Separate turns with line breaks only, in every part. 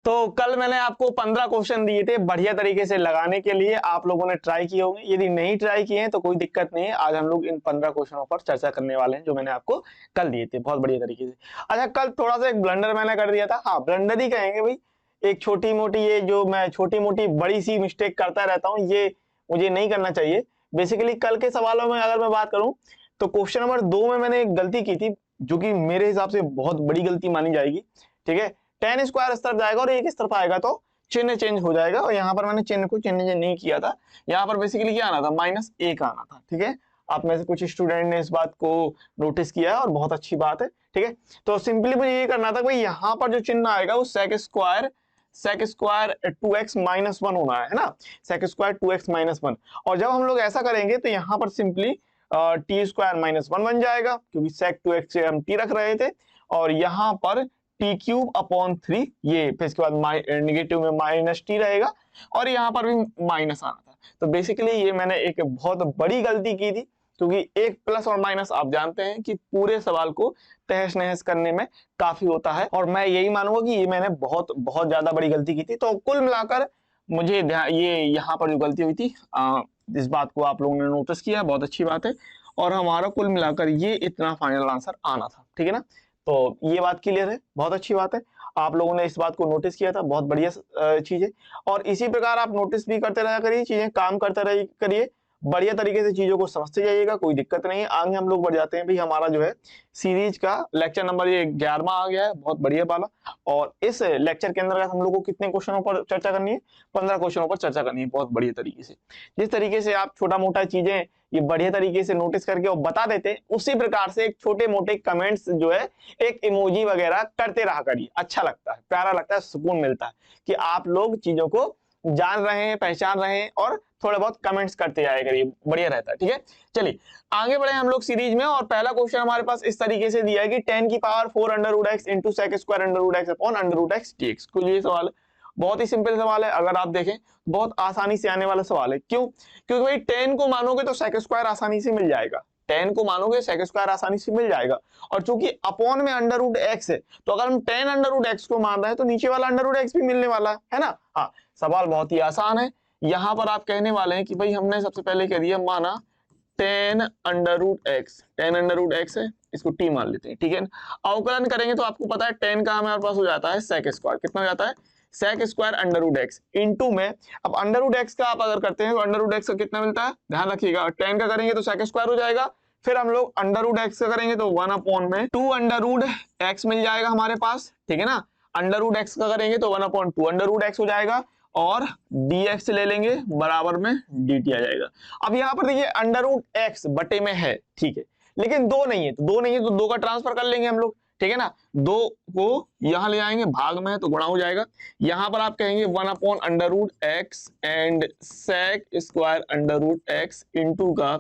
तो कल मैंने आपको 15 क्वेश्चन दिए थे बढ़िया तरीके से लगाने के लिए, आप लोगों ने ट्राई किए होंगे। यदि नहीं ट्राई किए हैं तो कोई दिक्कत नहीं है, आज हम लोग इन 15 क्वेश्चनों पर चर्चा करने वाले हैं जो मैंने आपको कल दिए थे बहुत बढ़िया तरीके से। अच्छा, कल थोड़ा सा एक ब्लंडर मैंने कर दिया था। हाँ, ब्लंडर ही कहेंगे भाई, एक छोटी मोटी, ये जो मैं छोटी मोटी बड़ी सी मिस्टेक करता रहता हूँ, ये मुझे नहीं करना चाहिए। बेसिकली कल के सवालों में अगर मैं बात करूं तो क्वेश्चन नंबर 2 में मैंने एक गलती की थी जो कि मेरे हिसाब से बहुत बड़ी गलती मानी जाएगी। ठीक है, tan स्क्वायर इस तरफ जाएगा और एक इस तरफ आएगा तो चिन्ह चेंज हो जाएगा, और यहाँ पर मैंने चिन्ह को चेंज नहीं किया था। यहाँ पर बेसिकली क्या आना था, -1 आना था। ठीक है, आप में से कुछ स्टूडेंट ने इस बात को नोटिस किया है और बहुत अच्छी बात है। ठीक है, तो सिंपली मुझे ये करना था भाई, यहाँ पर जो चिन्ह आएगा वो sec स्क्वायर 2x - 1 होना है ना, sec स्क्वायर 2x - 1। और जब हम लोग ऐसा करेंगे तो यहाँ पर सिंपली t स्क्वायर -1 बन जाएगा, क्योंकि sec 2x से हम t रख रहे थे, और यहाँ पर t³/3, ये फिर इसके बाद नेगेटिव में -t रहेगा, और यहाँ पर भी माइनस आना था। तो बेसिकली ये मैंने एक बहुत बड़ी गलती की थी, क्योंकि एक प्लस और माइनस आप जानते हैं कि पूरे सवाल को तहस नहस करने में काफी होता है, और मैं यही मानूंगा कि ये मैंने बहुत बहुत ज्यादा बड़ी गलती की थी। तो कुल मिलाकर मुझे ये यहाँ पर जो गलती हुई थी, इस बात को आप लोगों ने नोटिस किया, बहुत अच्छी बात है। और हमारा कुल मिलाकर ये इतना फाइनल आंसर आना था। ठीक है ना, तो ये बात क्लियर है, बहुत अच्छी बात है। आप लोगों ने इस बात को नोटिस किया था, बहुत बढ़िया चीज है। और इसी प्रकार आप नोटिस भी करते रहा करिए, चीजें काम करते रहिए करिए, बढ़िया तरीके से चीजों को समझते जाइएगा, कोई दिक्कत नहीं है। आगे हम लोग बढ़ जाते हैं भाई, हमारा जो है सीरीज का लेक्चर नंबर ये 11वां आ गया है, बहुत बढ़िया वाला। और इस लेक्चर के अंदर हम लोग को कितने क्वेश्चनों पर चर्चा करनी है, 15 क्वेश्चनों पर चर्चा करनी है, बहुत बढ़िया तरीके से। जिस तरीके से आप छोटा मोटा चीजें ये बढ़िया तरीके से नोटिस करके और बता देते हैं, उसी प्रकार से एक छोटे मोटे कमेंट्स जो है, एक इमोजी वगैरह करते रहा करिए। अच्छा लगता है, प्यारा लगता है, सुकून मिलता है कि आप लोग चीजों को जान रहे हैं, पहचान रहे हैं, और थोड़े बहुत कमेंट्स करते जाया करिए, बढ़िया रहता है। ठीक है, चलिए आगे बढ़े हम लोग सीरीज में। और पहला क्वेश्चन हमारे पास इस तरीके से दिया है कि 10⁴ √x * sec square √x/√x dx। कुल ये सवाल है, बहुत ही सिंपल सवाल है। अगर आप देखें बहुत आसानी से आने वाला सवाल है। क्यों? क्योंकि भाई 10 को मानोगे तो sec स्क्वायर आसानी से मिल जाएगा, 10 को मानोगे sec स्क्वायर आसानी से मिल जाएगा। और चूंकि अपॉन में √x है, तो अगर हम 10 √x को मान रहे हैं तो नीचे वाला √x भी मिलने वाला है ना। हाँ, सवाल बहुत ही आसान है। यहाँ पर आप कहने वाले हैं कि भाई हमने सबसे पहले कह दिया, माना 10 √x है, इसको t मान लेते हैं। ठीक है, अवकलन करेंगे तो आपको पता है 10 का हमारे पास हो जाता है sec स्क्वायर, कितना हो जाता है sec स्क्वायर √x इंटू में। अब √x का आप अगर करते हैं तो √x का कितना मिलता है, ध्यान रखिएगा, 10 का करेंगे तो sec स्क्वायर हो जाएगा, फिर हम लोग √x का करेंगे तो 1/2 √x मिल जाएगा हमारे पास। ठीक है ना, √x का करेंगे तो 1/2 √x हो जाएगा, और dx ले लेंगे बराबर में dt आ जाएगा। अब यहाँ पर देखिए √x बटे में है, ठीक है, लेकिन 2 नहीं है, तो 2 का ट्रांसफर कर लेंगे हम लोग। ठीक है ना, 2 को यहां ले आएंगे, भाग में है तो गुणा हो जाएगा। यहां पर आप कहेंगे 1/√x and sec square √x into का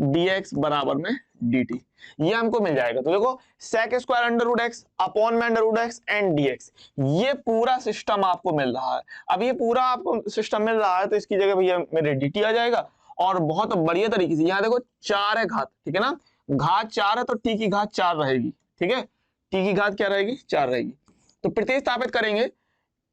dx बराबर में dt, ये हमको मिल जाएगा। तो देखो sec स्क्वायर √x अपॉन में √x एंड dx, ये पूरा सिस्टम आपको मिल रहा है। अब ये पूरा आपको सिस्टम मिल रहा है तो इसकी जगह भैया मेरे dt आ जाएगा, और बहुत बढ़िया तरीके से। यहाँ देखो 4 है घात, ठीक है ना, घात 4 है तो t की घात 4 रहेगी। ठीक है, t की घात क्या रहेगी, 4 रहेगी। तो प्रतिस्थापित करेंगे,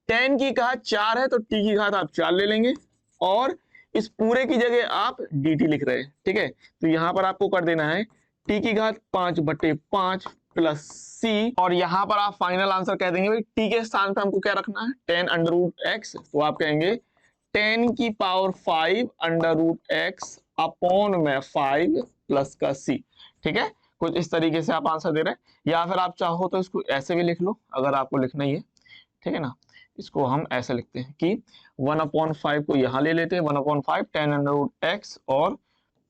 10 की घात 4 है तो t की घात आप 4 ले लेंगे, और इस पूरे की जगह आप dt लिख रहे हैं। ठीक है, तो यहां पर आपको कर देना है t की घात 5/5 प्लस c, और यहां पर आप फाइनल आंसर कह देंगे भाई t के स्थान पर हमको क्या रखना है, 10 √x, तो आप कहेंगे 10⁵ √x अपॉन में 5 प्लस का c। ठीक है, कुछ इस तरीके से आप आंसर दे रहे हैं, या फिर आप चाहो तो इसको ऐसे भी लिख लो अगर आपको लिखना ही है। ठीक है ना, इसको हम ऐसे लिखते हैं कि 1/5 को यहां ले लेते हैं, 1/5 10 √x और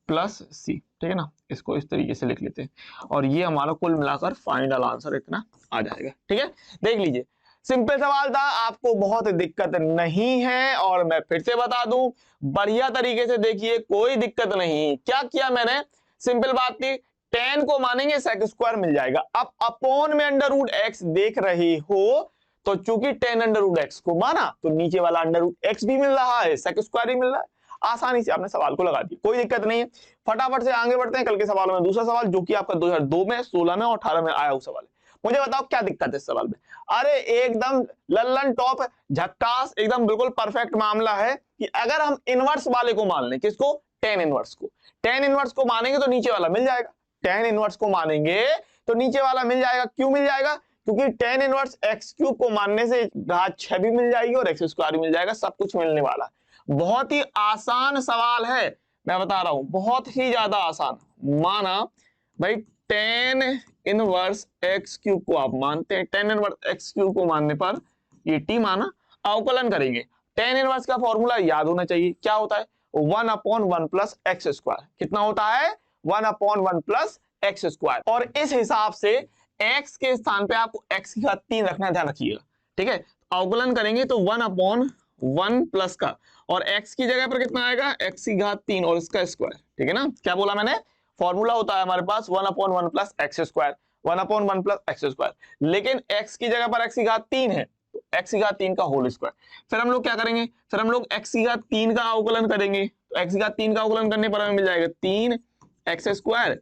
प्लस c। ठीक है ना, इसको इस तरीके से लिख लेते हैं, और ये हमारा कुल मिलाकर फाइनल आंसर इतना आ जाएगा। ठीक है, देख लीजिए, सिंपल सवाल था, आपको बहुत दिक्कत नहीं है। और मैं फिर से बता दूं, बढ़िया तरीके से देखिए, कोई दिक्कत नहीं। क्या किया मैंने, सिंपल बात थी, 10 को मानेंगे sec स्क्वायर मिल जाएगा। अब अपॉन में √x देख रहे हो, तो चूंकि 10 √x को माना तो नीचे वाला √x भी मिल रहा है, sec स्क्वायर भी मिल रहा है, आसानी से आपने सवाल को लगा दिया, कोई दिक्कत नहीं है। फटाफट से आगे बढ़ते हैं कल के सवालों में। दूसरा सवाल जो कि आपका 2002 में, 16 में और 18 में आया हुआ सवाल है, मुझे बताओ क्या दिक्कत है इस सवाल में। अरे एकदम लल्लन टॉप झक्कास, एकदम बिल्कुल परफेक्ट मामला है कि अगर हम इनवर्स वाले को मान लें, किसको, टेन इनवर्स को, टेन इनवर्स को मानेंगे तो नीचे वाला मिल जाएगा, टेन इनवर्स को मानेंगे तो नीचे वाला मिल जाएगा। क्यों मिल जाएगा, क्योंकि टेन इनवर्स एक्स क्यूब को मानने से घात 6 भी मिल जाएगी और एक्स स्क्वायर भी मिल जाएगा, सब कुछ मिलने वाला। बहुत ही आसान सवाल है, मैं बता रहा हूं, बहुत ही ज्यादा आसान। माना भाई टेन इनवर्स एक्स क्यूब को आप मानते हैं, टेन इनवर्स एक्स क्यूब को मानने पर ये टी माना, अवकलन करेंगे। टेन इनवर्स का फॉर्मूला याद होना चाहिए, क्या होता है, 1/1 प्लस एक्स स्क्वायर। कितना होता है, 1/1 प्लस एक्स स्क्वायर। और इस हिसाब से x के स्थान पे आपको x की घात 3 रखना, ध्यान रखिएगा, ठीक है। अवकलन करेंगे तो 1/1 प्लस का, और x की जगह पर कितना आएगा, x की घात 3 और इसका स्क्वायर, ठीक है ना। क्या बोला मैंने, फॉर्मूला होता है हमारे पास 1/1 plus x square, 1/1 plus x square. लेकिन x की जगह पर x की घात 3 है तो x की घात 3 का होल स्क्वायर। फिर हम लोग क्या करेंगे, फिर हम लोग x की घात 3 का अवकलन करेंगे, तो x की घात 3 का अवकलन करने पर हमें मिल जाएगा 3x स्क्वायर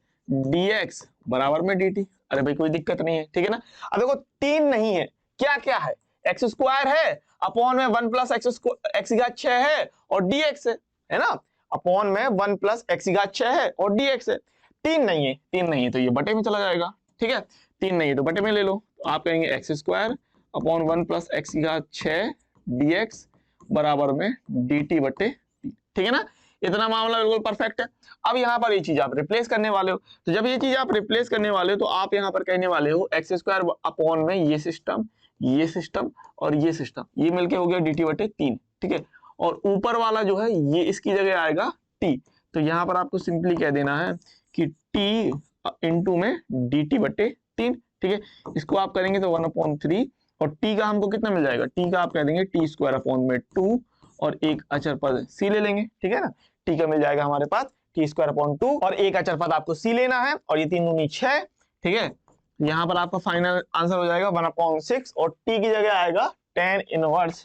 dx बराबर में dt। अरे भाई कोई दिक्कत नहीं है, ठीक है ना। अब देखो 3 नहीं है, क्या क्या है, एक्स स्क्वायर है, अपॉन में 1 प्लस एक्स की घात 6 है और dx है ना, अपॉन में 1 प्लस एक्स की घात 6 है और dx है। 3 नहीं है, 3 नहीं है तो ये बटे में चला जाएगा, ठीक है, 3 नहीं है तो बटे में ले लो, तो आप कहेंगे x square upon 1 plus x की घात 6 dx बराबर में dt बटे 3, ठीक है ना। इतना मामला बिल्कुल परफेक्ट है। अब यहाँ पर ये चीज आप रिप्लेस करने वाले हो, तो जब ये चीज आप रिप्लेस करने वाले हो तो आप यहाँ पर कहने वाले हो एक्स स्क्वायर अपॉन में ये सिस्टम और ये सिस्टम, ये मिलके हो गया dt बटे 3, ठीक है। और ऊपर वाला जो है ये इसकी जगह आएगा t, तो यहाँ पर आपको सिंपली कह देना है कि t इंटू में dt बटे 3, ठीक है। इसको आप करेंगे तो 1/3 और t का हमको कितना मिल जाएगा, t का आप कह देंगे टी स्क्वायर अपॉन में 2 और एक अचर पद c ले लेंगे, ठीक है ना। t का मिल जाएगा हमारे पास टी स्क्वायर अपॉन 2 और एक अचर पद आपको c लेना है और ये 3 दूनी 6, ठीक है। यहाँ पर आपका फाइनल आंसर हो जाएगा 1/6 और t की जगह आएगा tan इनवर्स,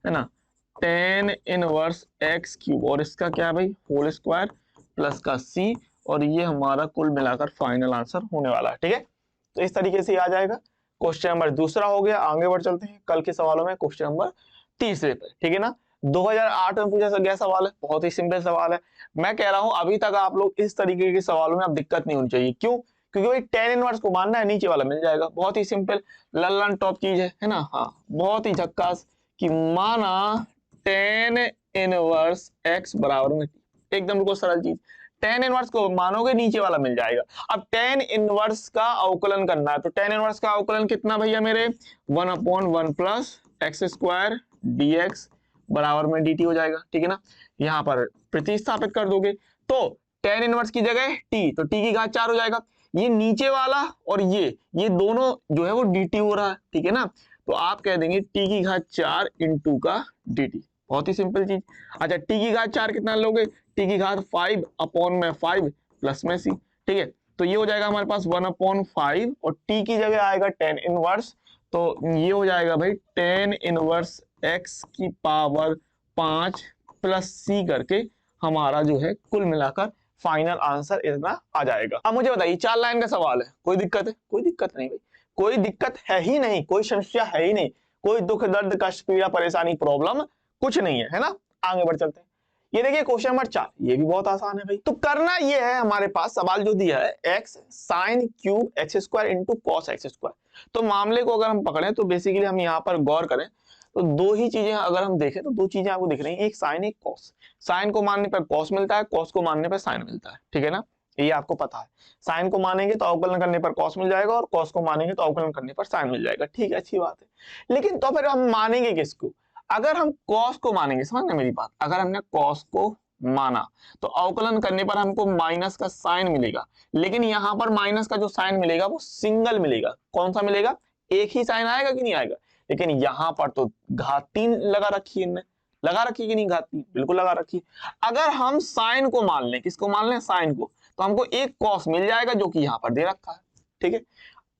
है ना, tan इनवर्स x क्यूब और इसका क्या है भाई, होल स्क्वायर प्लस का c, और ये हमारा कुल मिलाकर फाइनल आंसर होने वाला है, ठीक है। तो इस तरीके से आ जाएगा। क्वेश्चन नंबर दूसरा हो गया, आगे बढ़ चलते हैं कल के सवालों में क्वेश्चन नंबर तीसरे पे, ठीक है ना। 2008 में पूछा गया सवाल है, बहुत ही सिंपल सवाल है। मैं कह रहा हूं अभी तक आप लोग इस तरीके के सवालों में अब दिक्कत नहीं होनी चाहिए, क्यों, क्योंकि भाई tan इनवर्स को मानना है, नीचे वाला मिल जाएगा, बहुत ही सिंपल लल्लन टॉप चीज है ना। हाँ बहुत ही झक्कास कि माना tan इनवर्स x बराबर में, एकदम बिल्कुल सरल चीज, tan इनवर्स को मानोगे नीचे वाला मिल जाएगा। अब tan इनवर्स का अवकलन करना है, तो tan इनवर्स का अवकलन कितना भैया मेरे, 1/1 प्लस एक्स स्क्वायर dx बराबर में dt हो जाएगा, ठीक है ना। यहाँ पर प्रतिस्थापित कर दोगे तो tan इनवर्स की जगह t, तो t की घात 4 हो जाएगा। ये नीचे वाला और ये दोनों जो है वो dt हो रहा है, ठीक है ना। तो आप कह देंगे t की घात 4 इंटू का dt, बहुत ही सिंपल चीज। अच्छा t की घात 4 कितना लोगे, t की घात 5 अपॉन में 5 प्लस में c, ठीक है। तो ये हो जाएगा हमारे पास 1/5 और t की जगह आएगा tan इनवर्स, तो ये हो जाएगा भाई tan इनवर्स x की पावर 5 प्लस c करके हमारा जो है कुल मिलाकर फाइनल आंसर इतना आ जाएगा। अब मुझे बताइए 4 लाइन का सवाल है, कोई दिक्कत है, कोई दिक्कत नहीं भाई, कोई दिक्कत है ही नहीं, कोई समस्या है ही नहीं, कोई दुख दर्द कष्ट पीड़ा परेशानी प्रॉब्लम कुछ नहीं है ना। आगे बढ़ चलते हैं। ये देखिए क्वेश्चन नंबर 4, ये भी बहुत आसान है भाई। तो करना ये है, हमारे पास सवाल जो दिया है x sine cube x square into cos x square. तो मामले को अगर हम पकड़े तो बेसिकली हम यहाँ पर गौर करें तो दो ही चीजें अगर हम देखें तो दो चीजें आपको दिख रही हैं, एक साइन एक कॉस। साइन को मानने पर कॉस मिलता है, कॉस को मानने पर साइन मिलता है, ठीक है ना, ये आपको पता है। साइन को मानेंगे तो अवकलन करने पर कॉस मिल जाएगा और कॉस को मानेंगे तो अवकलन करने पर साइन मिल जाएगा, ठीक है, अच्छी बात है। लेकिन तो फिर हम मानेंगे किसको, अगर हम कॉस को मानेंगे, समझना मेरी बात, अगर हमने कॉस को माना तो अवकलन करने पर हमको माइनस का साइन मिलेगा, लेकिन यहाँ पर माइनस का जो साइन मिलेगा वो सिंगल मिलेगा। कौन सा मिलेगा, एक ही साइन आएगा कि नहीं आएगा, लेकिन यहाँ पर तो घात 3 लगा रखी है, लगा रखी कि नहीं, घात 3 बिल्कुल लगा रखी। अगर हम साइन को मान लें, किसको मान लें, साइन को, तो हमको एक कॉस मिल जाएगा जो कि यहाँ पर दे रखा है, ठीक है।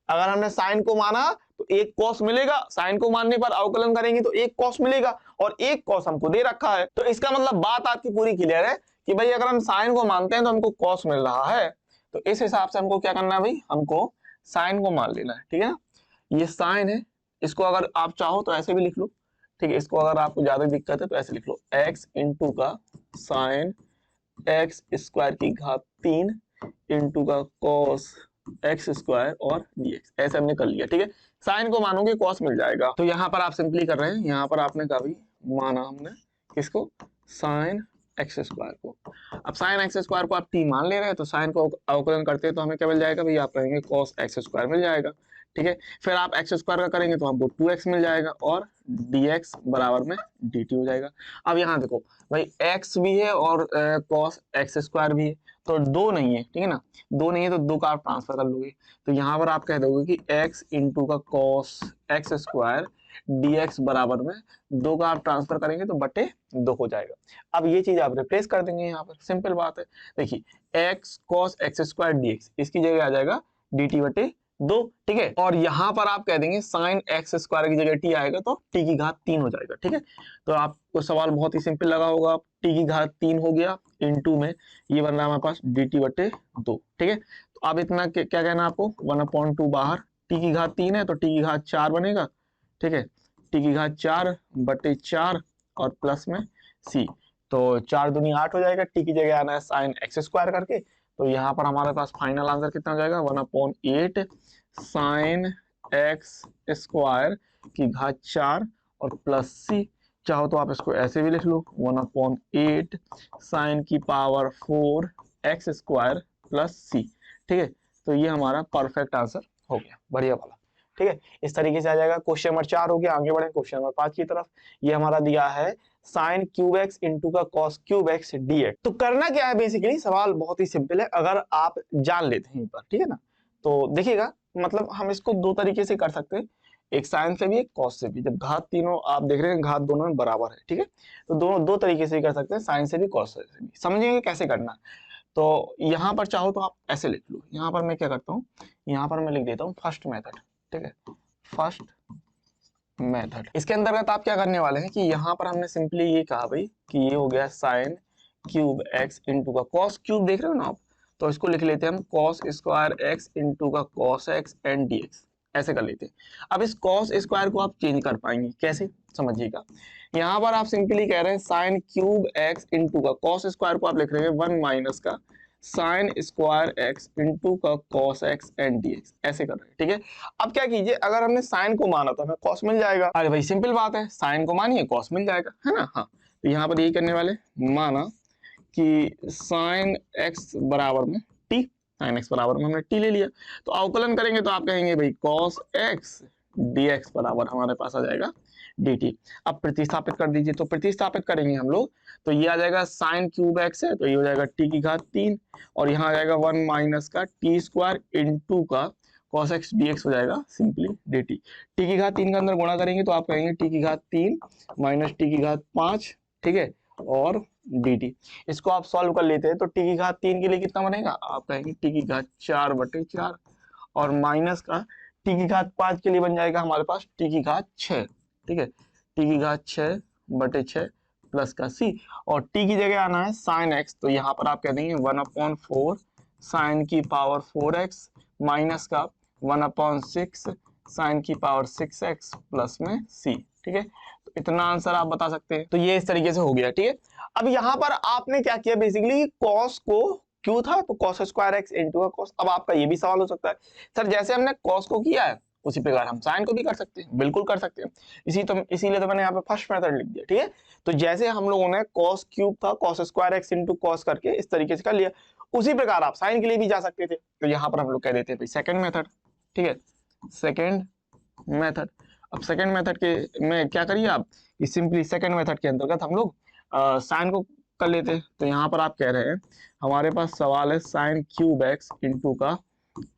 अगर हमने साइन को माना तो एक कॉस मिलेगा, साइन को मानने पर अवकलन करेंगे तो एक कॉस मिलेगा और एक कॉस हमको दे रखा है। तो इसका मतलब बात आपकी पूरी क्लियर है कि भाई अगर हम साइन को मानते हैं तो हमको कॉस मिल रहा है, तो इस हिसाब से हमको क्या करना है भाई, हमको साइन को मान लेना है, ठीक है ना। ये साइन है, इसको अगर आप चाहो तो ऐसे भी लिख लो, ठीक है। इसको अगर आपको ज्यादा दिक्कत है तो ऐसे लिख लो, x इंटू का साइन एक्स स्क्वायर की घात 3 इंटू का कॉस एक्स स्क्वायर और dx, ऐसे हमने कर लिया, ठीक है। साइन को मानोगे कॉस मिल जाएगा, तो यहाँ पर आप सिंपली कर रहे हैं, यहाँ पर आपने कभी माना हमने किसको, साइन एक्स स्क्वायर को। अब साइन एक्स स्क्वायर को आप t मान ले रहे हैं, तो साइन को अवकलन करते हैं तो हमें क्या मिल जाएगा भैया, आप कहेंगे कॉस एक्स स्क्वायर मिल जाएगा, ठीक है। फिर आप एक्स स्क्वायर का करेंगे तो हमको 2x मिल जाएगा और dx बराबर में dt हो जाएगा। अब यहाँ देखो भाई x भी है और कॉस एक्स स्क्वायर भी है, तो दो नहीं है, ठीक है ना, दो नहीं है तो दो का आप ट्रांसफर कर लोगे, तो यहाँ पर आप कह दोगे कि x इंटू का कॉस एक्स स्क्वायर dx बराबर में दो का आप ट्रांसफर करेंगे तो बटे दो हो जाएगा। अब ये चीज आप रिप्लेस कर देंगे, यहाँ पर सिंपल बात है, देखिए x cos x square dx, इसकी जगह आ जाएगा dt बटे दो, ठीक है। और यहाँ पर आप कह देंगे साइन एक्स स्क्वायर की जगह t आएगा तो t की घात 3 हो जाएगा, ठीक है। तो आपको सवाल बहुत ही सिंपल लगा होगा, t की घात 3 हो गया, इनटू में ये बन रहा है हमारे पास dt बटे 2, ठीक है। तो अब इतना क्या कहना है आपको, 1/2 बाहर, t की घात 3 है तो t की घात 4 बनेगा, ठीक है, t की घात 4 बटे 4 और प्लस में c, तो 4 दूनी 8 हो जाएगा, t की जगह आना है साइन एक्स स्क्वायर करके, तो यहाँ पर हमारे पास फाइनल आंसर कितना हो जाएगा, 1/8 साइन एक्स स्क्वायर की घात 4 और प्लस c, चाहो तो आप इसको ऐसे भी लिख लो, 1/8 साइन की power 4 x square plus c, ठीक है। तो ये हमारा परफेक्ट आंसर हो गया, बढ़िया वाला, ठीक है। इस तरीके से आ जाएगा। क्वेश्चन नंबर 4 हो गया, आगे बढ़े क्वेश्चन नंबर 5 की तरफ। ये हमारा दिया है साइन क्यूब एक्स इंटू का कॉस क्यूब एक्स dx। तो करना क्या है, बेसिकली सवाल बहुत ही सिंपल है, अगर आप जान लेते हैं पर, ठीक है ना, तो देखिएगा, मतलब हम इसको दो तरीके से कर सकते हैं, एक साइन से भी एक कॉस से भी, जब घात तीनों आप देख रहे हैं घात दोनों में बराबर है, ठीक है, तो दोनों दो तरीके से कर सकते हैं, साइन से भी कॉस से भी। समझेंगे कैसे करना। तो यहाँ पर चाहो तो आप ऐसे लिख लो, यहाँ पर मैं क्या करता हूँ, यहाँ पर मैं लिख देता हूँ फर्स्ट मेथड, ठीक है, फर्स्ट मेथड। इसके अंतर्गत आप क्या करने वाले हैं कि यहाँ पर हमने सिंपली ये कहा भाई कि ये हो गया साइन क्यूब एक्स इंटू का कॉस क्यूब, देख रहे हो ना आप, तो इसको लिख लेते हैं हम कॉस स्क्वायर एक्स इंटू का कॉस एक्स एंड डीएक्स, ऐसे कर लेते हैं। अब इस कॉस स्क्वायर को आप चेंज कर पाएंगे कैसे, समझिएगा। यहाँ पर आप सिंपली कह रहे हैं साइन क्यूब एक्स इंटू का कॉस स्क्वायर को आप लिख रहे हैं 1 माइनस का साइन स्क्वायर एक्स इंटू का कॉस एक्स एंड डीएक्स, ऐसे कर रहे हैं, ठीक है। अब क्या कीजिए, अगर हमने साइन को माना तो हमें कॉस मिल जाएगा, अरे भाई सिंपल बात है, साइन को मानिए कॉस मिल जाएगा, है ना। हाँ, तो यहाँ पर यही करने वाले, माना कि साइन एक्स बराबर में टी, साइन एक्स बराबर में हमने टी ले लिया, तो अवकलन करेंगे तो आप कहेंगे भाई कॉस एक्स dx बराबर हमारे पास आ जाएगा dt। अब प्रतिस्थापित कर दीजिए, तो प्रतिस्थापित करेंगे हम लोग तो ये आ जाएगा साइन क्यूब एक्स है तो ये हो जाएगा t की घात 3 और यहाँ आ जाएगा 1 माइनस का टी स्क्वायर इंटू का cos x dx हो जाएगा सिंपली dt। t की घात 3 के अंदर गुणा करेंगे तो आप कहेंगे t की घात 3 माइनस t की घात 5, ठीक है, और dt। इसको आप सॉल्व कर लेते हैं तो t की घात 3 के लिए कितना बनेगा, आप कहेंगे t की घात 4 बटे 4 और माइनस का t की घात 5 के लिए बन जाएगा हमारे पास t की घात 6, ठीक है, t की घात 6 बटे 6 प्लस का c, और t की जगह आना है साइन x, तो यहाँ पर आप कह देंगे 1/4 साइन की पावर 4x माइनस का 1/6 साइन की पावर 6x प्लस में c, ठीक है। तो इतना आंसर आप बता सकते हैं, तो ये इस तरीके से हो गया, ठीक है। अब यहाँ पर आपने क्या किया, बेसिकली कॉस को क्यों था तो कॉस स्क्वायर एक्स इंटू का कॉस। अब आपका ये भी सवाल हो सकता है सर जैसे हमने कॉस को किया है उसी प्रकार हम साइन को भी कर सकते हैं, बिल्कुल कर सकते हैं, इसीलिए तो मैंने यहाँ पे फर्स्ट मेथड लिख दिया, ठीक है। तो जैसे हम लोगों ने कॉस क्यूब था cos square x into cos करके इस तरीके से कर लिया, उसी प्रकार आप साइन के लिए भी जा सकते थे, तो यहाँ पर हम लोग कह देते हैं सेकंड मेथड, ठीक है, सेकंड मेथड। अब सेकंड मेथड के में क्या करिए आप, सिंपली सेकंड मेथड के अंतर्गत हम लोग साइन को कर लेते हैं, तो यहाँ पर आप कह रहे हैं हमारे पास सवाल है साइन क्यूब एक्स इंटू का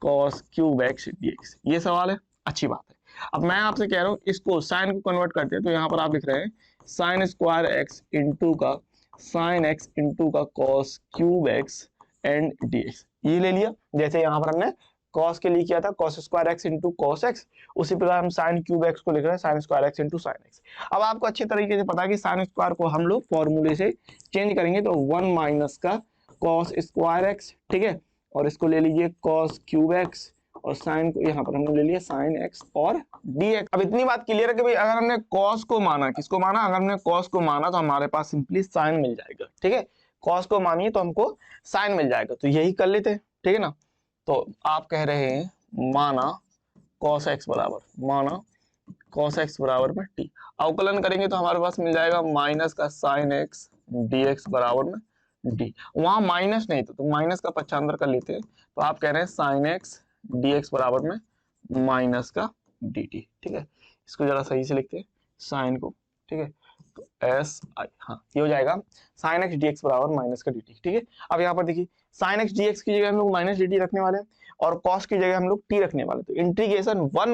कॉस क्यूब एक्स dx, ये सवाल है, अच्छी बात है। अब मैं आपसे कह रहा हूँ इसको साइन को कन्वर्ट करते हैं, तो यहाँ पर आप लिख रहे हैं साइन स्क्वायर एक्स इंटू का साइन एक्स इंटू का cos cube x and dx, ये ले लिया। जैसे यहाँ पर हमने कॉस के लिए किया था cos square x into cos x, उसी प्रकार हम साइन क्यूब एक्स को लिख रहे हैं sine square x into sine x. अब आपको अच्छे तरीके से पता है कि साइन स्क्वायर को हम लोग फॉर्मूले से चेंज करेंगे तो 1 माइनस का कॉस स्क्वायर एक्स, ठीक है, और इसको ले लीजिए कॉस क्यूब एक्स और साइन को यहाँ पर हमने ले लिया साइन एक्स और dx। अब इतनी बात क्लियर है कि भाई अगर हमने cos को माना, किसको माना, अगर हमने cos को माना तो हमारे पास सिंपली साइन मिल जाएगा, ठीक है। cos को मानिए तो हमको साइन मिल जाएगा, तो यही कर लेते हैं, ठीक है ना। तो आप कह रहे हैं माना cos x बराबर में t, अवकलन करेंगे तो हमारे पास मिल जाएगा माइनस का साइन एक्स dx बराबर में d। वहां माइनस नहीं था तो माइनस का पक्षांतर कर लेते हैं, तो आप कह रहे हैं साइन एक्स dx बराबर में माइनस का dt, ठीक है। इसको जरा सही से लिखते हैं साइन को, ठीक है। तो एस आई, हाँ ये हो जाएगा साइन एक्स dx बराबर माइनस का dt, ठीक है। अब यहाँ पर देखिए साइन एक्स dx की जगह हम लोग माइनस dt रखने वाले हैं और cos की जगह हम लोग t रखने वाले, तो integration 1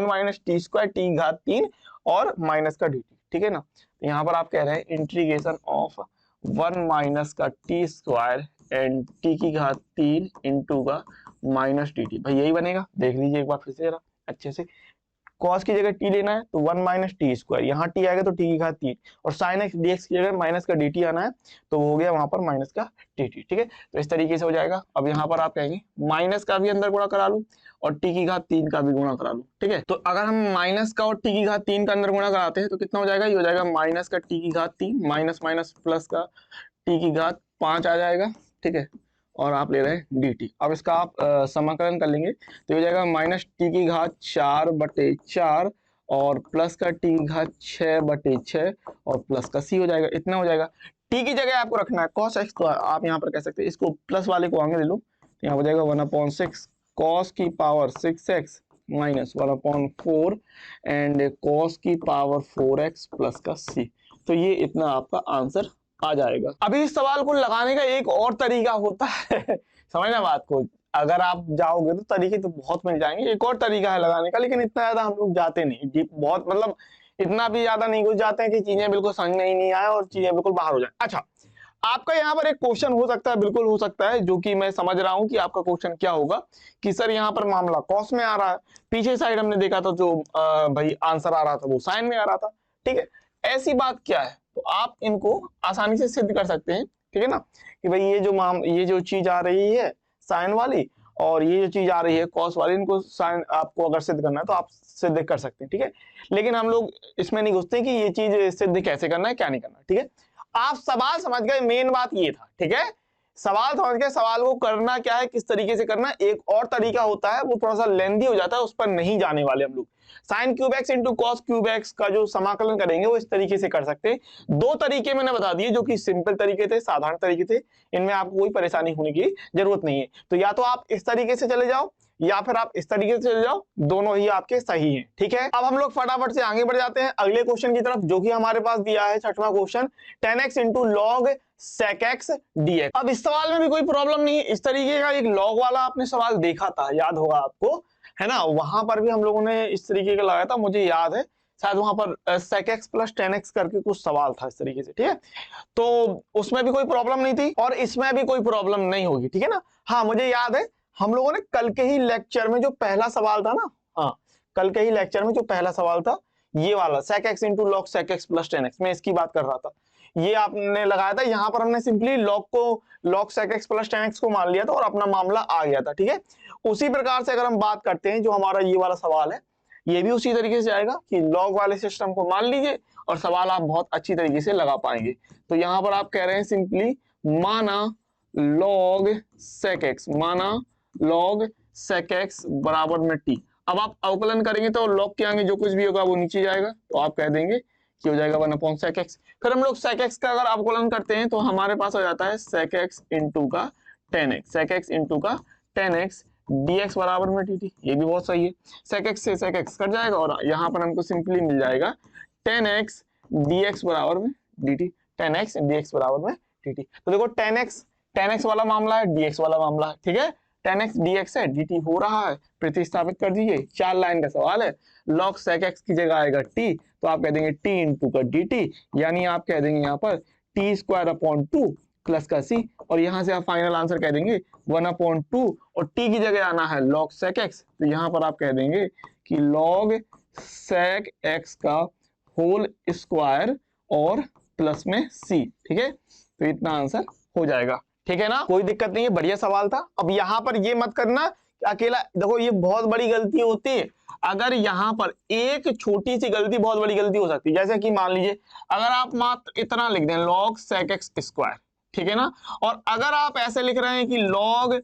minus T square T घात 3 और माइनस का dt, ठीक है ना। तो यहाँ पर आप कह रहे हैं इंटीग्रेशन ऑफ 1 माइनस का टी स्क्वायर एंड टी की घात 3 इंटू का माइनस dt, भाई यही बनेगा। देख लीजिए एक बार फिर से जरा अच्छे से, cos की जगह t लेना है तो 1 माइनस टी स्क्वायर, यहाँ t आएगा तो t की घात 3 और sin x dx की जगह माइनस का dt आना है तो वो हो गया वहां पर माइनस का dt, ठीक है। तो इस तरीके से हो जाएगा। अब यहाँ पर आप कहेंगे माइनस का भी अंदर गुणा करा लूं और t की घात 3 का भी गुणा करा लूं, ठीक है। तो अगर हम माइनस का और t की घात 3 का अंदर गुणा कराते हैं तो कितना हो जाएगा, ये हो जाएगा माइनस का t की घात 3 माइनस माइनस प्लस का t की घात 5 आ जाएगा, ठीक है। और आप ले रहे हैं dt। अब इसका आप समाकलन कर लेंगे तो हो जाएगा माइनस टी की घात 4/4 और प्लस का टी की घात 6/6 और प्लस का c हो जाएगा, इतना हो जाएगा। t की जगह आपको रखना है cos x, तो आप यहाँ पर कह सकते हैं इसको प्लस वाले को आगे ले लो, तो यहाँ हो जाएगा 1/6 cos की power 6x minus 1/4 and cos की पावर 4x प्लस का c। तो ये इतना आपका आंसर आ जाएगा। अभी इस सवाल को लगाने का एक और तरीका होता है समझना बात को, अगर आप जाओगे तो तरीके तो बहुत मिल जाएंगे, एक और तरीका है लगाने का, लेकिन इतना ज्यादा हम लोग जाते नहीं, बहुत मतलब इतना भी ज्यादा नहीं घुस जाते हैं कि चीजें बिल्कुल समझ में ही नहीं आए और चीजें बिल्कुल बाहर हो जाए। अच्छा, आपका यहाँ पर एक क्वेश्चन हो सकता है, बिल्कुल हो सकता है, जो कि मैं समझ रहा हूँ कि आपका क्वेश्चन क्या होगा कि सर यहाँ पर मामला कॉस में आ रहा है, पीछे साइड हमने देखा था जो भाई आंसर आ रहा था वो साइन में आ रहा था, ठीक है। ऐसी बात क्या है, तो आप इनको आसानी से सिद्ध कर सकते हैं, ठीक है ना, कि भाई ये जो चीज आ रही है साइन वाली और ये जो चीज आ रही है कॉस वाली, इनको साइन आपको अगर सिद्ध करना है तो आप सिद्ध कर सकते हैं, ठीक है। लेकिन हम लोग इसमें नहीं घुसते कि ये चीज सिद्ध कैसे करना है क्या नहीं करना, ठीक है। आप सवाल समझ गए, मेन बात ये था, ठीक है। सवाल समझ गए, सवाल को करना क्या है, किस तरीके से करना है। एक और तरीका होता है वो थोड़ा सा लेंथी हो जाता है, उस पर नहीं जाने वाले हम लोग। Sine cube x into cos cube x का जो समाकलन करेंगे वो इस तरीके से कर सकते हैं। दो तरीके मैंने बता दिए जो कि सिंपल तरीके थे, साधारण तरीके थे, इनमें आपको कोई परेशानी होने की जरूरत नहीं है। तो या तो आप इस तरीके से चले जाओ या फिर आप इस तरीके से चले जाओ, दोनों ही आपके सही हैं, ठीक है। अब हम लोग फटाफट से आगे बढ़ जाते हैं अगले क्वेश्चन की तरफ, जो कि हमारे पास दिया है 6वां question, 10x into log sec x dx। अब इस सवाल में भी कोई प्रॉब्लम नहीं है, इस तरीके का एक लॉग वाला आपने सवाल देखा था, याद होगा आपको, है ना। वहां पर भी हम लोगों ने इस तरीके का लगाया था, मुझे याद है शायद वहां पर sec x प्लस 10x करके कुछ सवाल था इस तरीके से, ठीक है। तो उसमें भी कोई प्रॉब्लम नहीं थी और इसमें भी कोई प्रॉब्लम नहीं होगी, ठीक है ना। हाँ मुझे याद है हम लोगों ने कल के ही लेक्चर में जो पहला सवाल था ना, हाँ कल के ही लेक्चर में जो पहला सवाल था ये वाला sec x into log sec x plus 10x, मैं इसकी बात कर रहा था, ये आपने लगाया था। यहाँ पर हमने सिंपली लॉग को log sec x plus 10x को मान लिया था और अपना मामला आ गया था, ठीक है। उसी प्रकार से अगर हम बात करते हैं जो हमारा ये वाला सवाल है, ये भी उसी तरीके से जाएगा कि लॉग वाले सिस्टम को मान लीजिए और सवाल आप बहुत अच्छी तरीके से लगा पाएंगे। तो यहाँ पर आप कह रहे हैं सिंपली माना लॉग sec x, माना लॉग sec x बराबर में t। अब आप अवकलन करेंगे तो लॉग के आगे जो कुछ भी होगा वो नीचे जाएगा, तो आप कह देंगे कि हो जाएगा 1/sec x। फिर हम लोग sec x का अगर अवकलन करते हैं तो हमारे पास हो जाता है sec x इंटू का 10x, sec x इंटू का 10x dx बराबर में dt, ये भी बहुत सही है। sec x से sec x कट जाएगा और यहाँ पर हमको सिंपली मिल जाएगा 10x dx बराबर में dt, 10x dx बराबर में dt। तो देखो 10x वाला मामला है, dx वाला मामला है, ठीक है। 10x dx है, dt हो रहा है, प्रतिस्थापित कर दीजिए, 4 लाइन का सवाल है। log sec x की जगह आएगा t, तो आप कह देंगे t इंटू का dt, यानी आप कह देंगे यहाँ पर t स्क्वायर अपॉन 2 प्लस का c, और यहाँ से आप फाइनल आंसर कह देंगे 1/2 और t की जगह आना है log sec x, तो यहाँ पर आप कह देंगे कि log sec x का होल स्क्वायर और प्लस में c, ठीक है। तो इतना आंसर हो जाएगा, ठीक है ना, कोई दिक्कत नहीं है, बढ़िया सवाल था। अब यहाँ पर ये मत करना अकेला, देखो ये बहुत बड़ी गलती होती है। अगर यहाँ पर एक छोटी सी गलती बहुत बड़ी गलती हो सकती है। जैसे कि मान लीजिए अगर आप मात्र इतना लिख दें log sec x स्क्वायर, ठीक है ना, और अगर आप ऐसे लिख रहे हैं कि log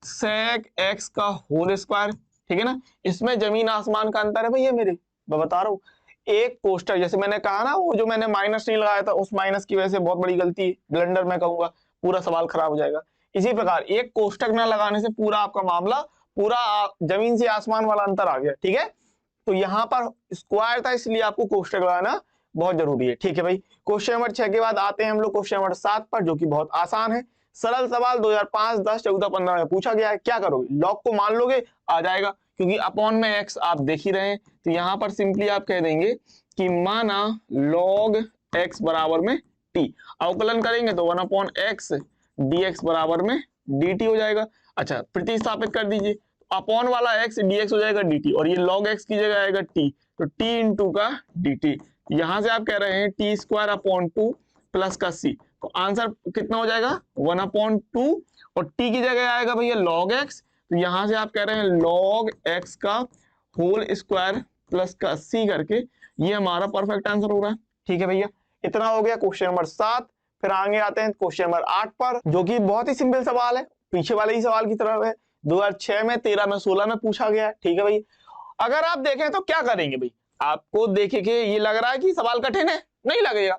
sec x का होल स्क्वायर, ठीक है ना, इसमें जमीन आसमान का अंतर है भैया मेरे, मैं बता रहा हूँ। एक कोष्टक, जैसे मैंने कहा ना, वो जो मैंने माइनस नहीं लगाया था, उस माइनस की वजह से बहुत बड़ी गलती, ब्लंडर मैं कहूंगा, पूरा सवाल खराब हो जाएगा। इसी प्रकार एक कोष्टक ना लगाने से पूरा आपका मामला, पूरा जमीन से आसमान वाला अंतर आ गया, ठीक है। तो यहाँ पर स्क्वायर था, इसलिए आपको कोष्टक लगाना बहुत जरूरी है, ठीक है भाई। क्वेश्चन नंबर 6 के बाद आते हैं हम लोग क्वेश्चन नंबर 7 पर, जो कि बहुत आसान है। सरल सवाल 2005, 10, 14, 15 में पूछा गया है। क्या करोगे, लॉग को मान लोगे, आ जाएगा, क्योंकि अपॉन में एक्स आप देख ही रहे हैं। तो यहाँ पर सिंपली आप कह देंगे कि माना log x बराबर में t, अवकलन करेंगे तो 1/x dx बराबर में dt हो जाएगा। अच्छा, प्रतिस्थापित कर दीजिए, अपॉन वाला x dx हो जाएगा dt, और ये log x की जगह आएगा t, तो t इंटू का dt। यहां से आप कह रहे हैं t स्क्वायर अपॉन 2 प्लस का c, तो आंसर कितना हो जाएगा 1/2, और t की जगह आएगा भैया log x, तो यहां से आप कह रहे हैं log x का होल स्क्वायर प्लस का c करके, ये हमारा परफेक्ट आंसर हो रहा है, ठीक है भैया। इतना हो गया क्वेश्चन नंबर 7। फिर आगे आते हैं क्वेश्चन नंबर 8 पर, जो कि बहुत ही सिंपल सवाल है, पीछे वाले ही सवाल की तरह है, 2006 में, 13 में, 16 में पूछा गया है, ठीक है भाई। अगर आप देखें तो क्या करेंगे भाई, आपको देखे के ये लग रहा है कि सवाल कठिन है, नहीं लगेगा।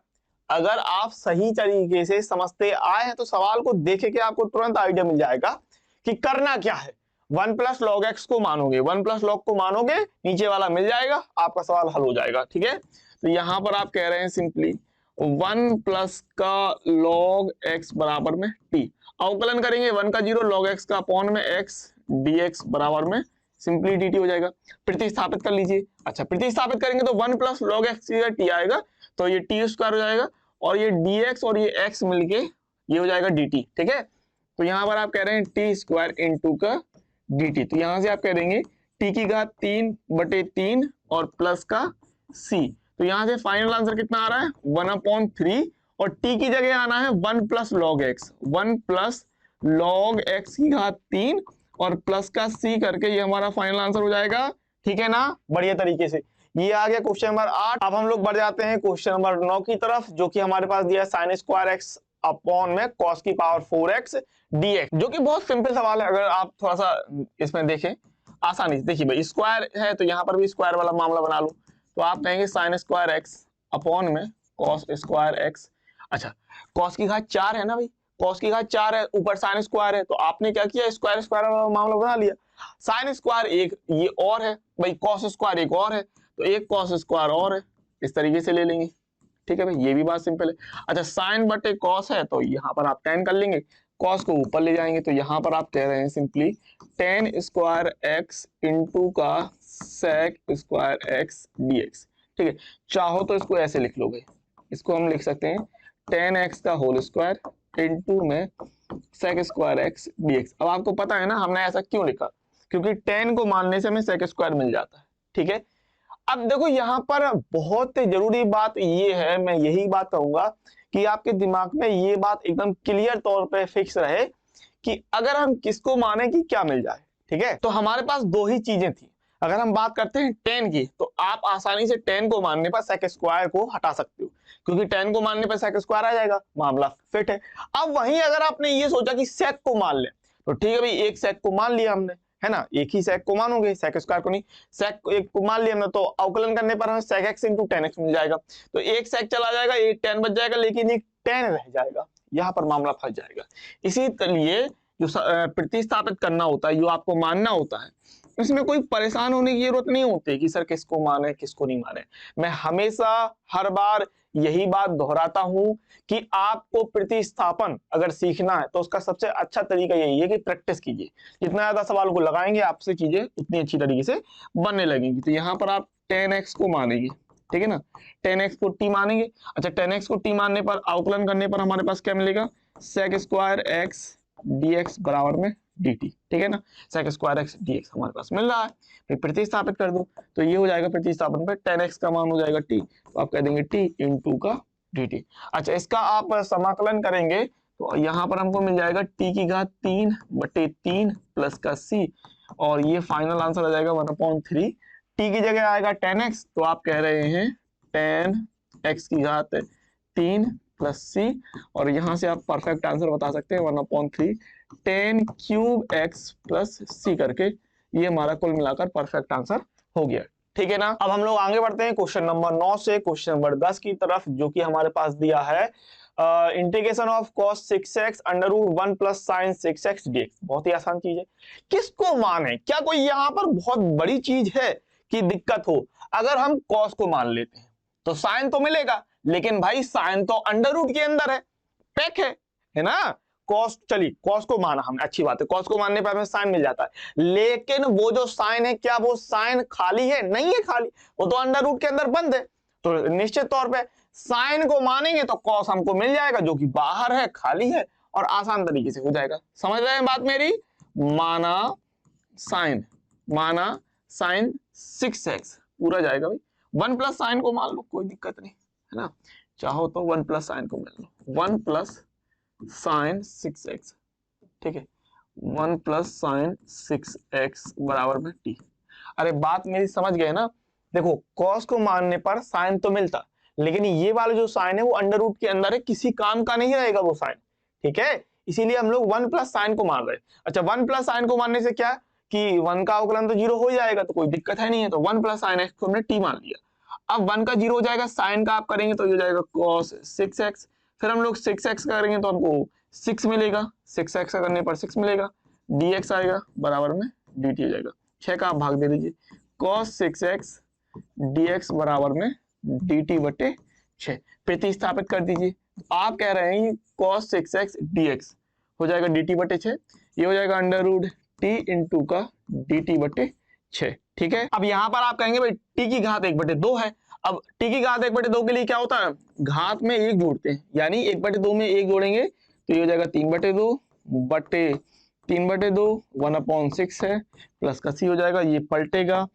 अगर आप सही तरीके से समझते आए हैं तो सवाल को देखे के आपको तुरंत आइडिया मिल जाएगा कि करना क्या है। 1 प्लस लॉग एक्स को मानोगे, 1 प्लस लॉग को मानोगे, नीचे वाला मिल जाएगा, आपका सवाल हल हो जाएगा, ठीक है। तो यहां पर आप कह रहे हैं सिंपली 1 प्लस का log x बराबर में t, अवकलन करेंगे 1 का 0, log x का अपॉन में x dx बराबर में सिंपली dt हो जाएगा। प्रतिस्थापित कर लीजिए। अच्छा, प्रतिस्थापित करेंगे तो 1 प्लस log x की जगह t आएगा, तो ये t स्क्वायर हो जाएगा, और ये dx और ये x मिलके ये हो जाएगा dt, ठीक है। तो यहाँ पर आप कह रहे हैं t स्क्वायर इंटू का dt, तो यहां से आप कह देंगे t की घात 3/3 और प्लस का c, तो यहां से फाइनल आंसर कितना आ रहा है 1/3, और t की जगह आना है 1 plus log x, 1 plus log x की घात 3 और प्लस का c करके ये हमारा फाइनल आंसर हो जाएगा, ठीक है ना, बढ़िया तरीके से। ये आ गया क्वेश्चन नंबर 8। अब हम लोग बढ़ जाते हैं क्वेश्चन नंबर 9 की तरफ, जो कि हमारे पास दिया है साइन स्क्वायर एक्स अपॉन में cos की पावर 4x dx, जो कि बहुत सिंपल सवाल है। अगर आप थोड़ा सा इसमें देखें आसानी से, देखिए भाई स्क्वायर है तो यहाँ पर भी स्क्वायर वाला मामला बना लो, तो आप कहेंगे साइन स्क्वायर एक्स अपॉन में cos स्क्वायर एक्स। अच्छा, cos की घात 4 है ना भाई, cos की घात 4 है, ऊपर साइन स्क्वायर है, तो आपने क्या किया, स्क्वायर स्क्वायर वाला मामला बना लिया। साइन स्क्वायर एक ये और है भाई, cos स्क्वायर एक और है, तो एक cos स्क्वायर और है, इस तरीके से ले लेंगे, ठीक है भाई, ये भी बात सिंपल है। अच्छा, साइन बटे कॉस है, तो यहाँ पर आप tan कर लेंगे, कॉस को ऊपर ले जाएंगे, तो यहाँ पर आप कह रहे हैं simply tan square x into का sec स्क्वायर एक्स dx, ठीक है। चाहो तो इसको ऐसे लिख लोगे, इसको हम लिख सकते हैं tan x का होल स्क्वायर इंटू में sec स्क्वायर एक्स dx। अब आपको पता है ना हमने ऐसा क्यों लिखा, क्योंकि tan को मानने से हमें sec स्क्वायर मिल जाता है, ठीक है। अब देखो यहाँ पर बहुत जरूरी बात ये है, मैं यही बात कहूंगा कि आपके दिमाग में ये बात एकदम क्लियर तौर पे फिक्स रहे कि अगर हम किसको माने कि क्या मिल जाए, ठीक है। तो हमारे पास दो ही चीजें थी। अगर हम बात करते हैं tan की, तो आप आसानी से tan को मानने पर sec स्क्वायर को हटा सकते हो, क्योंकि tan को मानने पर sec स्क्वायर आ जाएगा, मामला फिट है। अब वहीं अगर आपने ये सोचा कि sec को मान ले, तो ठीक है भाई, एक sec को मान लिया हमने, है ना, एक ही sec को मानोगे, sec स्क्वायर को नहीं, sec एक को मान लिया हमने, तो अवकलन करने पर हमें sec x into tan x मिल जाएगा, तो एक sec चला जाएगा, एक tan बच जाएगा, लेकिन एक tan रह जाएगा, यहाँ पर मामला फंस जाएगा। इसी लिए जो प्रतिस्थापित करना होता है, जो आपको मानना होता है, इसमें कोई परेशान होने की जरूरत नहीं होती कि सर किसको माने किसको नहीं माने। मैं हमेशा हर बार यही बात दोहराता हूं कि आपको प्रतिस्थापन अगर सीखना है तो उसका सबसे अच्छा तरीका यही है कि प्रैक्टिस कीजिए। जितना ज्यादा सवाल को लगाएंगे आपसे चीजें उतनी अच्छी तरीके से बनने लगेंगी। तो यहाँ पर आप tan x को मानेंगे, ठीक है ना, tan x को t मानेंगे। अच्छा, tan x को t मानने पर अवकलन करने पर हमारे पास क्या मिलेगा, sec स्क्वायर x dx बराबर में dt, ठीक है ना, sec स्क्वायर x dx हमारे पास मिल रहा है। फिर प्रतिस्थापित कर दो तो ये हो जाएगा, प्रतिस्थापन पे tan x का मान हो जाएगा t, तो आप कह देंगे t इंटू का dt। अच्छा, इसका आप समाकलन करेंगे तो यहाँ पर हमको मिल जाएगा t की घात 3/3 प्लस का c, और ये फाइनल आंसर आ जाएगा 1/3। टी की जगह आएगा 10x, तो आप कह रहे हैं 10x की घात 3 प्लस सी, और यहां से आप परफेक्ट आंसर बता सकते हैं 1/3 10 क्यूब एक्स प्लस सी करके, ये हमारा कुल मिलाकर परफेक्ट आंसर हो गया। ठीक है ना। अब हम लोग आगे बढ़ते हैं क्वेश्चन नंबर 9 से क्वेश्चन नंबर 10 की तरफ, जो कि हमारे पास दिया है integration of cos 6x under root 1 plus sine 6x dx। बहुत ही आसान चीज है, किसको मान है, क्या कोई यहाँ पर बहुत बड़ी चीज है कि दिक्कत हो। अगर हम cos को मान लेते हैं तो साइन तो मिलेगा, लेकिन भाई साइन तो अंडर रूट के अंदर है, पैक है ना। कॉस, चलिए कॉस को माना हमने, अच्छी बात है, कॉस को मानने पर हमें साइन मिल जाता है, लेकिन वो जो साइन है, क्या वो साइन खाली है? नहीं है खाली, वो तो अंडर रूट के अंदर बंद है। तो निश्चित तौर पे साइन को मानेंगे तो कॉस हमको मिल जाएगा, जो कि बाहर है, खाली है, और आसान तरीके से हो जाएगा। समझ रहे हैं बात मेरी? माना साइन 6x पूरा जाएगा भाई, 1 प्लस साइन को मान लो, कोई दिक्कत नहीं है ना। चाहो तो 1 प्लस साइन को मान लो, 1 प्लस साइन 6x, ठीक है, 1 प्लस साइन 6x बराबर में t। अरे बात मेरी समझ गए ना। देखो कॉस को मानने पर साइन तो मिलता, लेकिन ये वाला जो साइन है वो अंडर रूट के अंदर है, किसी काम का नहीं रहेगा वो साइन, ठीक है। इसीलिए हम लोग 1 प्लस साइन को मान रहे हैं। अच्छा 1 प्लस साइन को मानने से क्या कि 1 का अवकलन तो 0 हो जाएगा, तो कोई दिक्कत है नहीं है, तो 1 प्लस साइन एक्स को हमने t मान लिया। अब 1 का 0 हो जाएगा, साइन का आप करेंगे तो ये हो जाएगा cos 6x, फिर हम लोग 6x करेंगे तो हमको 6 मिलेगा, 6x का करने पर 6 मिलेगा, dx आएगा बराबर में dt हो जाएगा, 6 का आप भाग दे दीजिए, cos 6x dx बराबर में dt बटे 6 प्रतिस्थापित कर दीजिए। आप कह रहे हैं cos 6x dx हो जाएगा dt बटे 6, ये हो जाएगा अंडर रूट t इंटू का dt बटे 6, ठीक है। अब यहाँ पर आप कहेंगे भाई t की घात 1/2 है। अब t की घात 1/2 के लिए क्या होता है, घात में 1 जोड़ते हैं, यानी 1/2 में 1 जोड़ेंगे तो ये हो जाएगा 3/2 बटे 3/2, 1/6 है, प्लस का c हो जाएगा, ये पलटेगा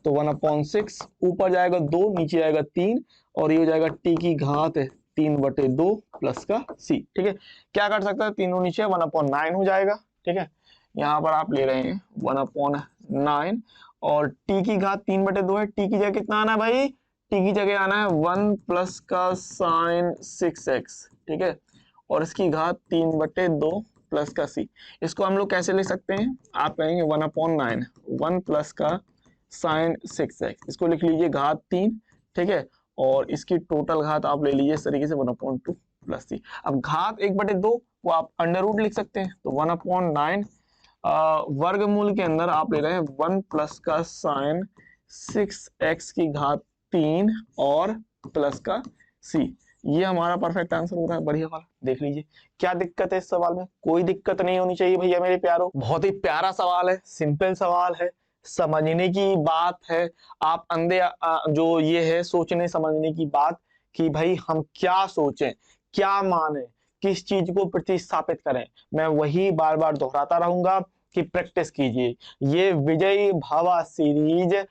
तो 1/6 ऊपर जाएगा 2, नीचे आएगा 3, और ये हो जाएगा t की घात 3/2 प्लस का c, ठीक है। क्या कर सकता है, तीनों नीचे 1/9 हो जाएगा, ठीक है। यहाँ पर आप ले रहे हैं 1/9, और t की घात 3/2 है, t की जगह कितना आना है भाई, t की जगह आना है 1 प्लस का साइन 6x, ठीक है, और इसकी घात 3/2 प्लस का c। इसको हम लोग कैसे ले सकते हैं, आप कहेंगे 1/9 1 प्लस का साइन 6x, इसको लिख लीजिए घात 3, ठीक है, और इसकी टोटल घात आप ले लीजिए इस तरीके से 1/2 प्लस c। अब घात 1/2 को आप अंडर रूट लिख सकते हैं, तो 1/9 वर्गमूल के अंदर आप ले रहे हैं 1 प्लस का साइन 6x की घात 3 और प्लस का c। ये हमारा परफेक्ट आंसर हो रहा है, बढ़िया वाला। देख लीजिए क्या दिक्कत है इस सवाल में, कोई दिक्कत नहीं होनी चाहिए भैया मेरे प्यारों। बहुत ही प्यारा सवाल है, सिंपल सवाल है, समझने की बात है। आप अंधे जो ये है सोचने समझने की बात कि भाई हम क्या सोचें, क्या माने, किस चीज को प्रतिस्थापित करें, मैं वही बार बार दोहराता रहूंगा कि प्रैक्टिस कीजिए। ये विजयी भव सीरीज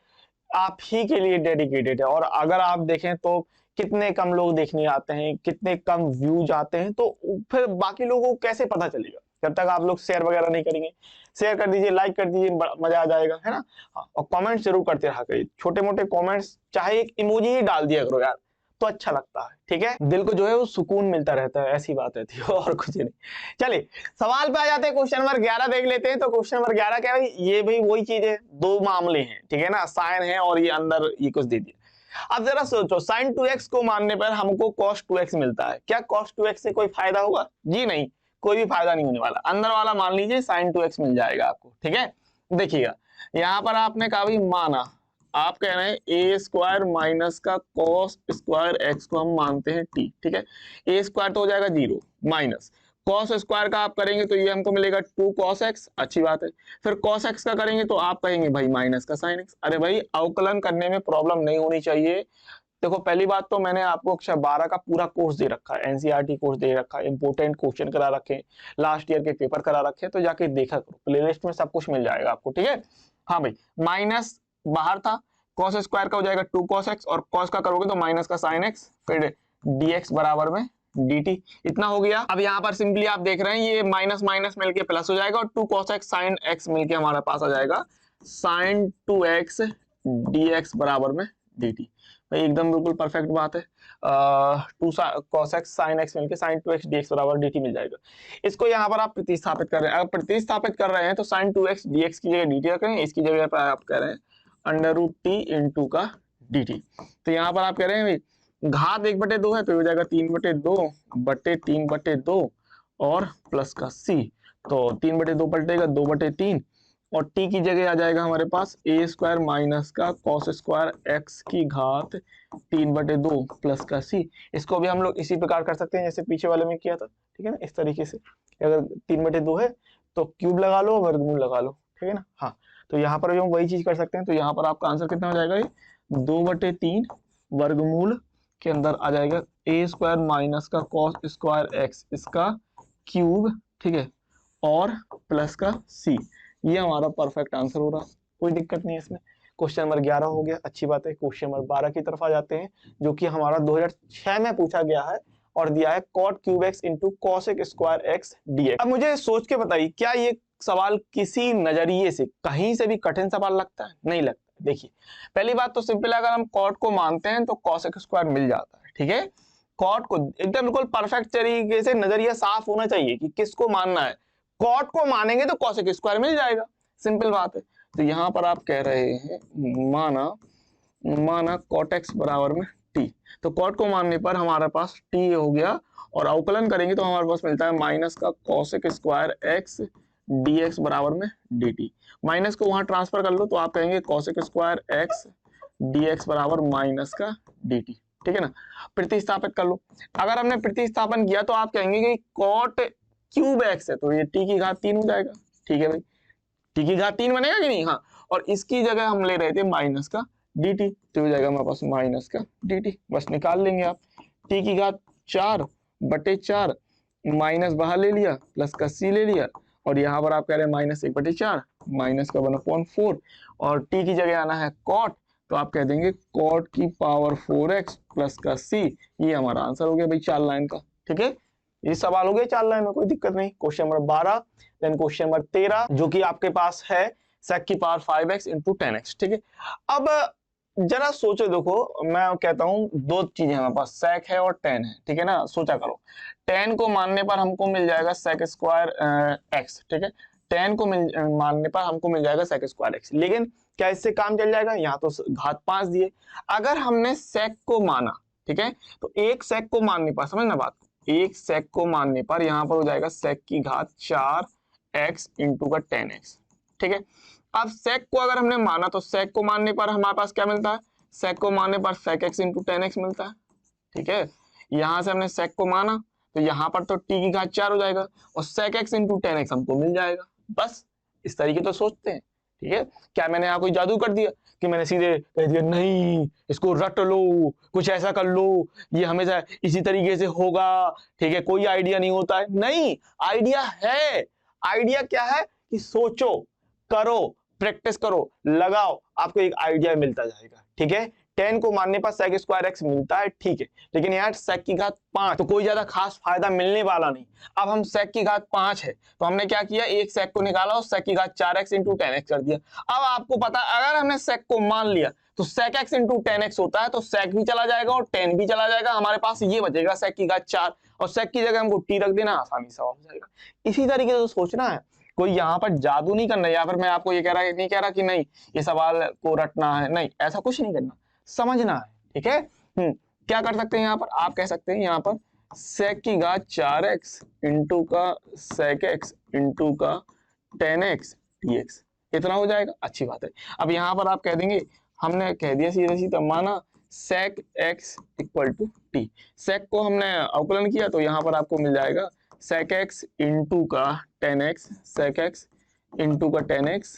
आप ही के लिए डेडिकेटेड है, और अगर आप देखें तो कितने कम लोग देखने आते हैं, कितने कम व्यूज आते हैं, तो फिर बाकी लोगों को कैसे पता चलेगा जब तक आप लोग शेयर वगैरह नहीं करेंगे। शेयर कर दीजिए, लाइक कर दीजिए, मजा आ जाएगा, है ना। हाँ, और कमेंट्स जरूर करते रहा करिए, छोटे मोटे कमेंट्स, चाहे एक इमोजी ही डाल दिया करो यार, तो अच्छा लगता है, ठीक है, दिल को जो है वो सुकून मिलता रहता है, ऐसी बात रहती है और कुछ नहीं। चलिए सवाल पे आ जाते हैं, क्वेश्चन नंबर 11 देख लेते हैं। तो क्वेश्चन नंबर 11 क्या है, ये भाई वही चीज है, दो मामले हैं, ठीक है ना, साइन है और ये अंदर ये कुछ दे दिया। अब जरा सोचो, साइन 2x को मानने पर हमको cos 2x मिलता है, क्या cos 2x से कोई फायदा होगा? जी नहीं, कोई भी फायदा नहीं होने वाला। अंदर वाला मान लीजिए साइन 2x मिल जाएगा आपको, ठीक है। देखिएगा यहाँ पर आपने कहा भाई माना, आप कह रहे हैं ए स्क्वायर माइनस का cos स्क्वायर x को हम मानते हैं t, ठीक है। ए स्क्वायर तो हो जाएगा 0 माइनस cos स्क्वायर का आप करेंगे तो ये हमको मिलेगा 2 cos x, अच्छी बात है। फिर cos x का करेंगे तो आप कहेंगे भाई माइनस का sin x। अरे भाई अवकलन करने में प्रॉब्लम नहीं होनी चाहिए। देखो पहली बात तो मैंने आपको कक्षा 12 का पूरा कोर्स दे रखा है, एनसीईआरटी कोर्स दे रखा है, इंपोर्टेंट क्वेश्चन करा रखे, लास्ट ईयर के पेपर करा रखे, तो जाके देखा करो, प्लेलिस्ट में सब कुछ मिल जाएगा आपको, ठीक है। हाँ भाई माइनस बाहर था, cos स्क्वायर का हो जाएगा 2 cos x, और cos का करोगे तो माइनस का sin x, फिर dx बराबर में dt। इतना हो गया। अब यहाँ पर सिंपली आप देख रहे हैं ये माइनस माइनस मिलके प्लस हो जाएगा और 2 cos x sin x मिलके हमारे पास आ जाएगा sin 2x dx बराबर में dt। भाई एकदम बिल्कुल परफेक्ट बात है। 2 cos x sin x मिलके sin 2x dx बराबर dt मिल जाएगा। इसको यहाँ पर आप प्रतिस्थापित कर रहे हैं। अगर प्रतिस्थापित कर रहे हैं तो sin 2x dx की जगह dt रख रहे हैं, इसकी जगह पर आप कह रहे हैं अंडर रूट टी इंटू का dt। तो यहाँ पर आप कह रहे हैं भाई घात 1/2 है तो हो जाएगा 3/2 बटे 3/2 और प्लस का c। तो 3/2 पलटेगा 2/3 और t की जगह आ जाएगा हमारे पास a स्क्वायर माइनस का cos स्क्वायर x की घात 3/2 प्लस का c। इसको भी हम लोग इसी प्रकार कर सकते हैं जैसे पीछे वाले में किया था, ठीक है ना, इस तरीके से। अगर 3/2 है तो क्यूब लगा लो, वर्गमूल लगा लो, ठीक है ना। हाँ, तो यहाँ पर भी हम वही चीज कर सकते हैं। तो यहाँ पर आपका आंसर कितना हो जाएगा, 2/3 वर्गमूल के अंदर आ जाएगा a स्क्वायर माइनस का cos स्क्वायर x इसका क्यूब, ठीक है, और प्लस का c। ये हमारा परफेक्ट आंसर हो रहा, कोई दिक्कत नहीं है इसमें। क्वेश्चन नंबर 11 हो गया, अच्छी बात है। क्वेश्चन नंबर 12 की तरफ आ जाते हैं जो कि हमारा 2006 में पूछा गया है और दिया है cot cube x into cosec square x dx। अब मुझे सोच के बताइए क्या ये सवाल किसी नजरिए से कहीं से भी कठिन सवाल लगता है? नहीं लगता। देखिए पहली बात तो सिंपल है, अगर हम cot को मानते हैं तो cosec स्क्वायर मिल जाता है, ठीक है। cot को एकदम बिल्कुल परफेक्ट तरीके से नजरिया साफ होना चाहिए कि किसको मानना है। cot को मानेंगे तो cosec स्क्वायर मिल जाएगा, सिंपल बात है। तो यहाँ पर आप कह रहे हैं माना cot x बराबर में t। तो cot को मानने पर हमारे पास t हो गया और अवकलन करेंगे तो हमारे पास मिलता है माइनस का cosec स्क्वायर x dx बराबर में dt। माइनस को वहां ट्रांसफर कर लो तो आप कहेंगे cosec स्क्वायर x dx बराबर माइनस का dt, ठीक है ना। प्रतिस्थापित कर लो। अगर हमने प्रतिस्थापन किया तो आप कहेंगे कि cot क्यूब x है तो ये t की घात 3 हो जाएगा, ठीक है भाई। t की घात 3 बनेगा कि नहीं? हाँ, और इसकी जगह हम ले रहे थे माइनस का dt तो हो जाएगा हमारे पास माइनस का dt। बस निकाल लेंगे आप। t की घात 4/4 माइनस बाहर ले लिया, प्लस का c ले लिया और यहाँ पर आप कह रहे हैं माइनस 1/4 माइनस का 1/4 और t की जगह आना है cot तो आप कह देंगे cot की पावर 4x प्लस का c। ये हमारा आंसर हो गया भाई 4 लाइन का, ठीक है। ये सवाल हो गया 4 लाइन में, कोई दिक्कत नहीं। Question number 12, then question number 13 जो कि आपके पास है sec की पावर 5x इंटू 10x, ठीक है। अब जरा सोचो, देखो मैं कहता हूँ दो चीजें हमारे पास sec है और tan है, ठीक है ना। सोचा करो, tan को मानने पर हमको मिल जाएगा sec स्क्वायर x, ठीक है। tan को मानने पर हमको मिल जाएगा sec स्क्वायर x, लेकिन क्या इससे काम चल जाएगा? यहाँ तो घात 5 दिए। अगर हमने sec को माना, ठीक है, तो एक sec को मानने पर, समझना बात, एक sec को मानने पर यहाँ पर हो जाएगा sec की घात 4x इंटू का 10x, ठीक है। अब sec को अगर हमने माना तो sec को मानने पर हमारे पास क्या मिलता है? sec को मानने पर sec x इंटू 10x मिलता है, ठीक है। यहां से हमने sec को माना तो यहाँ पर तो t की घात 4 हो जाएगा और sec x इंटू 10x हमको मिल जाएगा। बस इस तरीके तो सोचते हैं, ठीक है। क्या मैंने यहाँ कोई जादू कर दिया कि मैंने सीधे कह दिया नहीं इसको रट लो, कुछ ऐसा कर लो, ये हमेशा इसी तरीके से होगा, ठीक है। कोई आइडिया नहीं होता है, नहीं, आइडिया है। आइडिया क्या है कि सोचो, करो, प्रैक्टिस करो, लगाओ, आपको एक आइडिया मिलता जाएगा, ठीक है। 10 को मानने पर sec स्क्वायर x मिलता है, ठीक है, लेकिन यार sec की घात 5 तो कोई ज्यादा खास फायदा मिलने वाला नहीं। अब हम sec की घात 5 है तो हमने क्या किया, एक sec को निकाला और sec की घात 4x इंटू 10x कर दिया। अब आपको पता, अगर हमने sec को मान लिया तो sec x इंटू 10x होता है तो sec भी चला जाएगा और 10 भी चला जाएगा, हमारे पास ये बचेगा sec की घात 4 और sec की जगह हमको t रख देना, आसानी से हो जाएगा। इसी तरीके से सोचना है, कोई यहाँ पर जादू नहीं करना या फिर मैं आपको ये नहीं कह रहा कि नहीं ये सवाल को रटना है, नहीं, ऐसा कुछ नहीं करना, समझना है, ठीक है। क्या कर सकते हैं यहाँ पर, आप कह सकते हैं यहाँ पर sec की घात 4x इंटू का sec x इंटू का 10x dx, इतना हो जाएगा, अच्छी बात है। अब यहाँ पर आप कह देंगे, हमने कह दिया सीधा सीधा, माना sec x equal to t। sec को हमने अवकलन किया तो यहाँ पर आपको मिल जाएगा sec x इंटू का 10x sec x इंटू का 10x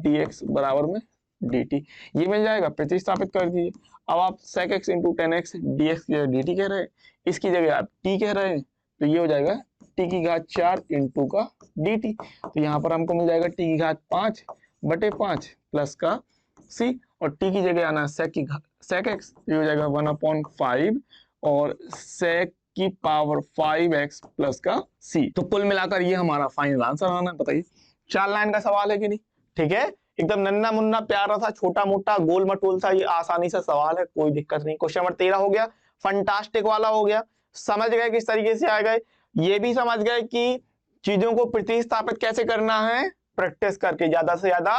dx बराबर में dt, ये मिल जाएगा। प्रतिस्थापित कर दीजिए। अब आप sec x into 10x dx की जगह dt कह रहे हैं, इसकी जगह आप t कह रहे हैं तो ये हो जाएगा t की घात 4 इंटू का dt। तो यहाँ पर हमको मिल जाएगा t की घात 5/5 प्लस का c और t की जगह आना sec x, ये हो जाएगा 1/5 और sec की पावर 5x प्लस का c। तो कुल मिलाकर ये हमारा फाइनल आंसर आना है। बताइए 4 लाइन का सवाल है कि नहीं? ठीक है, एकदम नन्ना मुन्ना प्यारा सा छोटा मोटा गोल मटोल सा ये आसानी से सवाल है, कोई दिक्कत नहीं। क्वेश्चन नंबर 13 हो गया, फंटास्टिक वाला हो गया। समझ गए किस तरीके से आ गए, ये भी समझ गए कि चीजों को प्रतिस्थापित कैसे करना है, प्रैक्टिस करके ज्यादा से ज्यादा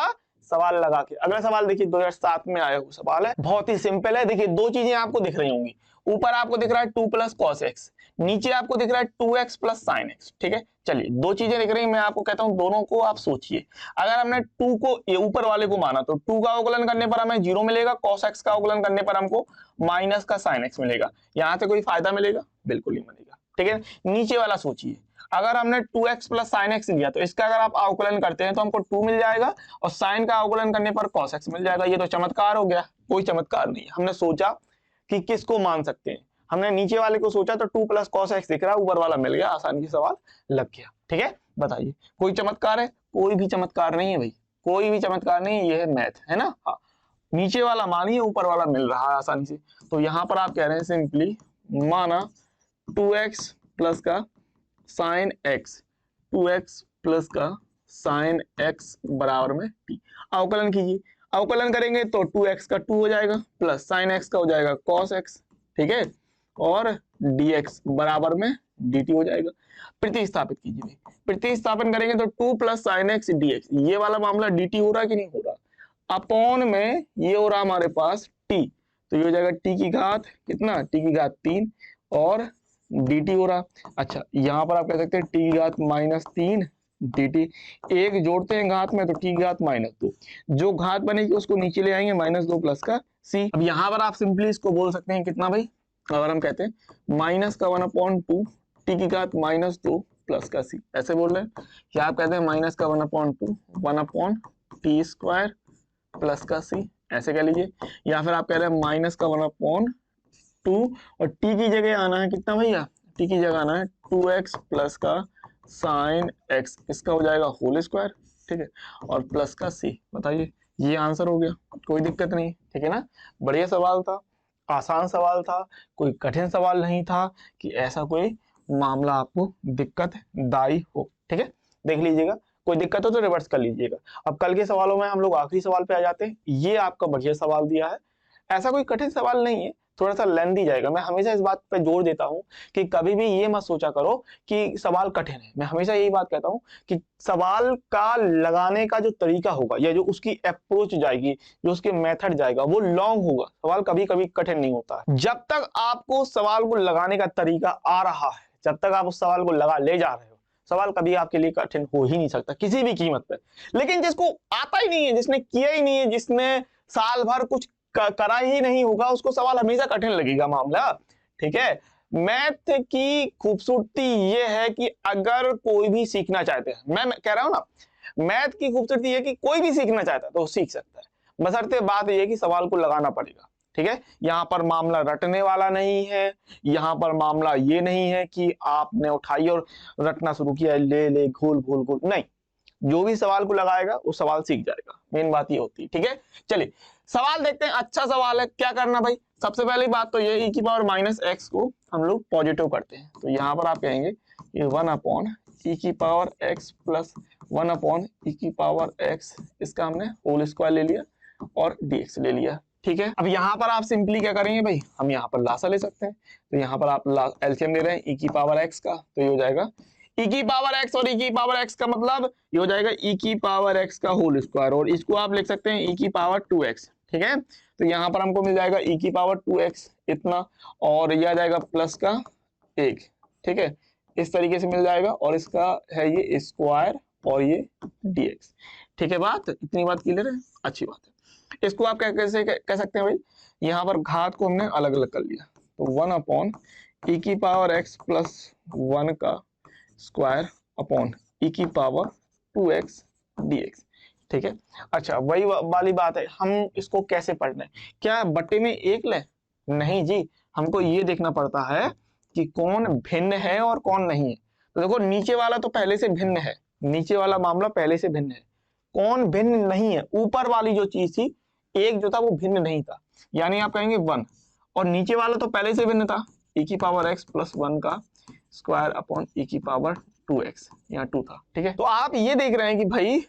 सवाल लगा के। अगला सवाल देखिए 2007 में आया हुआ सवाल है, बहुत ही सिंपल है। देखिए दो चीजें आपको दिख रही होंगी, ऊपर आपको दिख रहा है 2 प्लस कॉस एक्स, नीचे आपको दिख रहा है 2x प्लस साइन एक्स। ठीक है, चलिए दो चीजें दिख रही है, मैं आपको कहता हूं दोनों को आप सोचिए। अगर हमने 2 को ये ऊपर वाले को माना तो 2 का अवकलन करने पर हमें 0 मिलेगा, cos x का अवकलन करने पर हमको माइनस का sin x मिलेगा। यहां से कोई फायदा मिलेगा? बिल्कुल नहीं मिलेगा। ठीक है, नीचे वाला सोचिए, अगर हमने 2x प्लस साइन एक्स लिया तो इसका अगर आप अवकलन करते हैं तो हमको 2 मिल जाएगा और साइन का अवकलन करने पर cos x मिल जाएगा। ये तो चमत्कार हो गया। कोई चमत्कार नहीं, हमने सोचा कि किसको मान सकते हैं, हमने नीचे वाले को सोचा तो 2 प्लस कॉस एक्स दिख रहा है, ऊपर वाला मिल गया, आसानी से सवाल लग गया। ठीक है, बताइए कोई चमत्कार है? कोई भी चमत्कार नहीं है भाई, कोई भी चमत्कार नहीं है, ये है मैथ, है ना। हाँ, नीचे वाला मानिए, ऊपर वाला मिल रहा है आसानी से। तो यहाँ पर आप कह रहे हैं सिंपली माना 2x प्लस का साइन एक्स, 2x प्लस का साइन एक्स बराबर में t। अवकलन कीजिए, अवकलन करेंगे तो 2x का 2 हो जाएगा प्लस साइन एक्स का हो जाएगा cos x। ठीक है, और dx बराबर में dt हो जाएगा। प्रतिस्थापित कीजिए, प्रतिस्थापन करेंगे तो 2 प्लस साइन एक्स dx, ये वाला मामला dt हो रहा है कि नहीं हो रहा, अपॉन में ये हो रहा हमारे पास t, तो ये हो जाएगा t की घात कितना, t की घात 3 और dt हो रहा। अच्छा, यहाँ पर आप कह सकते हैं t की घात -3 dt, एक जोड़ते हैं घात में तो t की घात -2, जो घात बनेगी उसको नीचे ले आएंगे -2 प्लस का c। अब यहाँ पर आप सिंपली इसको बोल सकते हैं कितना भाई, अगर हम कहते हैं माइनस का 1/2 टी की घात -2 प्लस का c, ऐसे बोल रहे हैं, या आप कहते हैं माइनस का 1/2 1/t² प्लस का c, ऐसे कह लीजिए। या फिर आप कह रहे हैं माइनस का 1/2 और t की जगह आना है कितना भैया, t की जगह आना है 2x प्लस का साइन x, इसका हो जाएगा होल स्क्वायर। ठीक है, और प्लस का c। बताइए ये आंसर हो गया, कोई दिक्कत नहीं। ठीक है ना, बढ़िया सवाल था, आसान सवाल था, कोई कठिन सवाल नहीं था कि ऐसा कोई मामला आपको दिक्कतदायी हो। ठीक है, देख लीजिएगा, कोई दिक्कत हो तो रिवर्स कर लीजिएगा। अब कल के सवालों में हम लोग आखिरी सवाल पे आ जाते हैं। ये आपका बढ़िया सवाल दिया है, ऐसा कोई कठिन सवाल नहीं है, थोड़ा सा लेंथी जाएगा। मैं हमेशा इस बात पे जोर देता हूं कि कभी भी ये मत सोचा करो कि सवाल कठिन है। मैं हमेशा यही बात कहता हूं कि सवाल का लगाने का जो तरीका होगा या जो उसकी अप्रोच जाएगी, जो उसके मेथड जाएगा, वो लॉन्ग होगा। सवाल कभी कभी कठिन नहीं होता है। जब तक आपको सवाल को लगाने का तरीका आ रहा है, जब तक आप उस सवाल को लगा ले जा रहे हो, सवाल कभी आपके लिए कठिन हो ही नहीं सकता किसी भी कीमत पर। लेकिन जिसको आता ही नहीं है, जिसने किया ही नहीं है, जिसने साल भर कुछ करा ही नहीं होगा, उसको सवाल हमेशा कठिन लगेगा मामला। ठीक है, मैथ की खूबसूरती ये है कि अगर कोई भी सीखना चाहते हैं, मैं कह रहा हूं ना, मैथ की खूबसूरती है कि कोई भी सीखना चाहता है तो सीख सकता है, बशर्ते बात ये कि सवाल को लगाना पड़ेगा। ठीक है, यहाँ पर मामला रटने वाला नहीं है, यहाँ पर मामला ये नहीं है कि आपने उठाई और रटना शुरू किया, ले ले घोल घोल घोल, नहीं, जो भी सवाल को लगाएगा वो सवाल सीख जाएगा, मेन बात ये होती है। ठीक है, चलिए सवाल देखते हैं। अच्छा सवाल है, क्या करना भाई, सबसे पहली बात तो ये e की पावर -x को हम लोग पॉजिटिव करते हैं, तो यहाँ पर आप कहेंगे ये 1/e की पावर x प्लस 1/e की पावर x, इसका हमने होल स्क्वायर ले लिया और dx ले लिया। ठीक है, अब यहाँ पर आप सिंपली क्या करेंगे भाई, हम यहाँ पर लासा ले सकते हैं, तो यहाँ पर आप एलसीएम ले रहे हैं e की पावर x का, तो ये हो जाएगा e की पावर x, और e की पावर x का मतलब ये हो जाएगा e की पावर x का होल स्क्वायर, और इसको आप लिख सकते हैं e की पावर 2x। ठीक है, तो यहाँ पर हमको मिल जाएगा e की पावर 2x इतना, और ये आ जाएगा प्लस का 1। ठीक है, इस तरीके से मिल जाएगा, और इसका है ये स्क्वायर और ये dx। ठीक है, बात इतनी बात क्लियर है, अच्छी बात है। इसको आप कैसे कह सकते हैं भाई, यहाँ पर घात को हमने अलग अलग कर लिया, तो 1/e की पावर x प्लस 1 का स्क्वायर अपॉन e की पावर 2x dx। ठीक है, अच्छा वही वाली बात है, हम इसको कैसे पढ़ना है, क्या बट्टे में 1 ले, नहीं जी, हमको ये देखना पड़ता है कि कौन भिन्न है और कौन नहीं है। तो देखो नीचे वाला तो पहले से भिन्न है, नीचे वाला मामला पहले से भिन्न है, कौन भिन्न नहीं है, ऊपर वाली जो चीज थी 1 जो था वो भिन्न नहीं था, यानी आप कहेंगे 1, और नीचे वाला तो पहले से भिन्न था, e की पावर x प्लस 1 का स्क्वायर अपॉन e की पावर 2x, यहाँ 2 था, ठीक है। तो आप ये देख रहे हैं कि भाई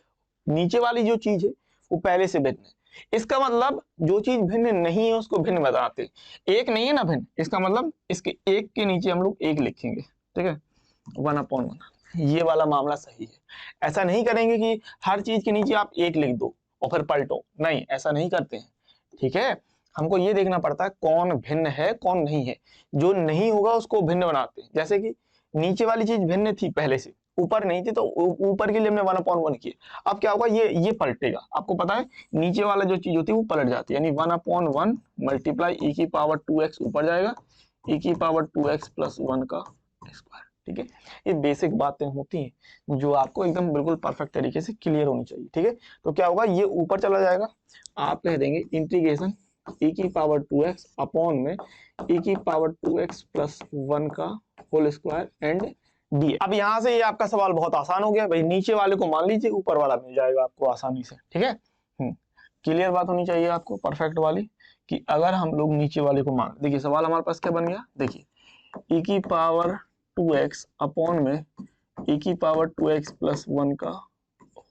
नीचे वाली जो चीज है वो पहले से भिन्न है। इसका मतलब जो चीज भिन्न नहीं है उसको भिन्न बताते, एक नहीं है ना भिन्न, इसका मतलब इसके एक के नीचे हम लोग एक लिखेंगे, ठीक है, 1/1। ये वाला मामला सही है। ऐसा नहीं करेंगे कि हर चीज के नीचे आप एक लिख दो और फिर पलटो, नहीं ऐसा नहीं करते हैं, ठीक है। हमको ये देखना पड़ता है कौन भिन्न है कौन नहीं है, जो नहीं होगा उसको भिन्न बनाते हैं। जैसे कि नीचे वाली चीज भिन्न थी पहले से, ऊपर नहीं थी तो ऊपर के लिए हमने 1/1 किया। अब क्या होगा, ये पलटेगा, आपको पता है नीचे वाला जो चीज होती है वो पलट जाती है, यानी 1/1 मल्टीप्लाई e की पावर 2x ऊपर जाएगा, e की पावर 2x प्लस 1 का स्क्वायर, ठीक है। ये बेसिक बातें होती हैं जो आपको एकदम बिल्कुल परफेक्ट तरीके से क्लियर होनी चाहिए, ठीक है। तो क्या होगा, ये ऊपर चला जाएगा, आप कह देंगे इंटीग्रेशन e की पावर 2x अपॉन में e की पावर 2x प्लस 1 का होल स्क्वायर एंड डी। अब यहाँ से ये आपका सवाल बहुत आसान हो गया भाई, नीचे वाले को मान लीजिए ऊपर वाला मिल जाएगा आपको आसानी से, ठीक है। क्लियर बात होनी चाहिए आपको परफेक्ट वाली, कि अगर हम लोग नीचे वाले को मान, देखिए सवाल हमारे पास क्या बन गया, देखिए e की पावर 2x अपॉन में e की पावर 2x प्लस 1 का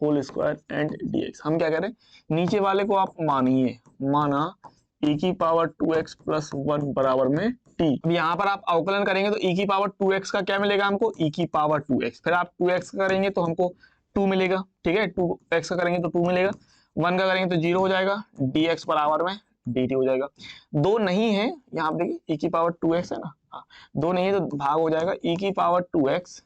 होल स्क्वायर एंड dx। हम क्या करें, नीचे वाले को आप मानिए, माना e की पावर 2x प्लस 1 बराबर में t। अब यहाँ पर आप अवकलन करेंगे तो e की पावर 2x का क्या मिलेगा हमको, e की पावर 2x, फिर आप 2x का करेंगे तो हमको 2 मिलेगा, ठीक है, 2x का करेंगे तो 2 मिलेगा, 1 का करेंगे तो 0 हो जाएगा, dx बराबर में dt हो जाएगा। दो नहीं है यहाँ पे देखिए, e की पावर 2x है ना, हाँ, दो नहीं है तो भाग हो जाएगा, e की पावर 2x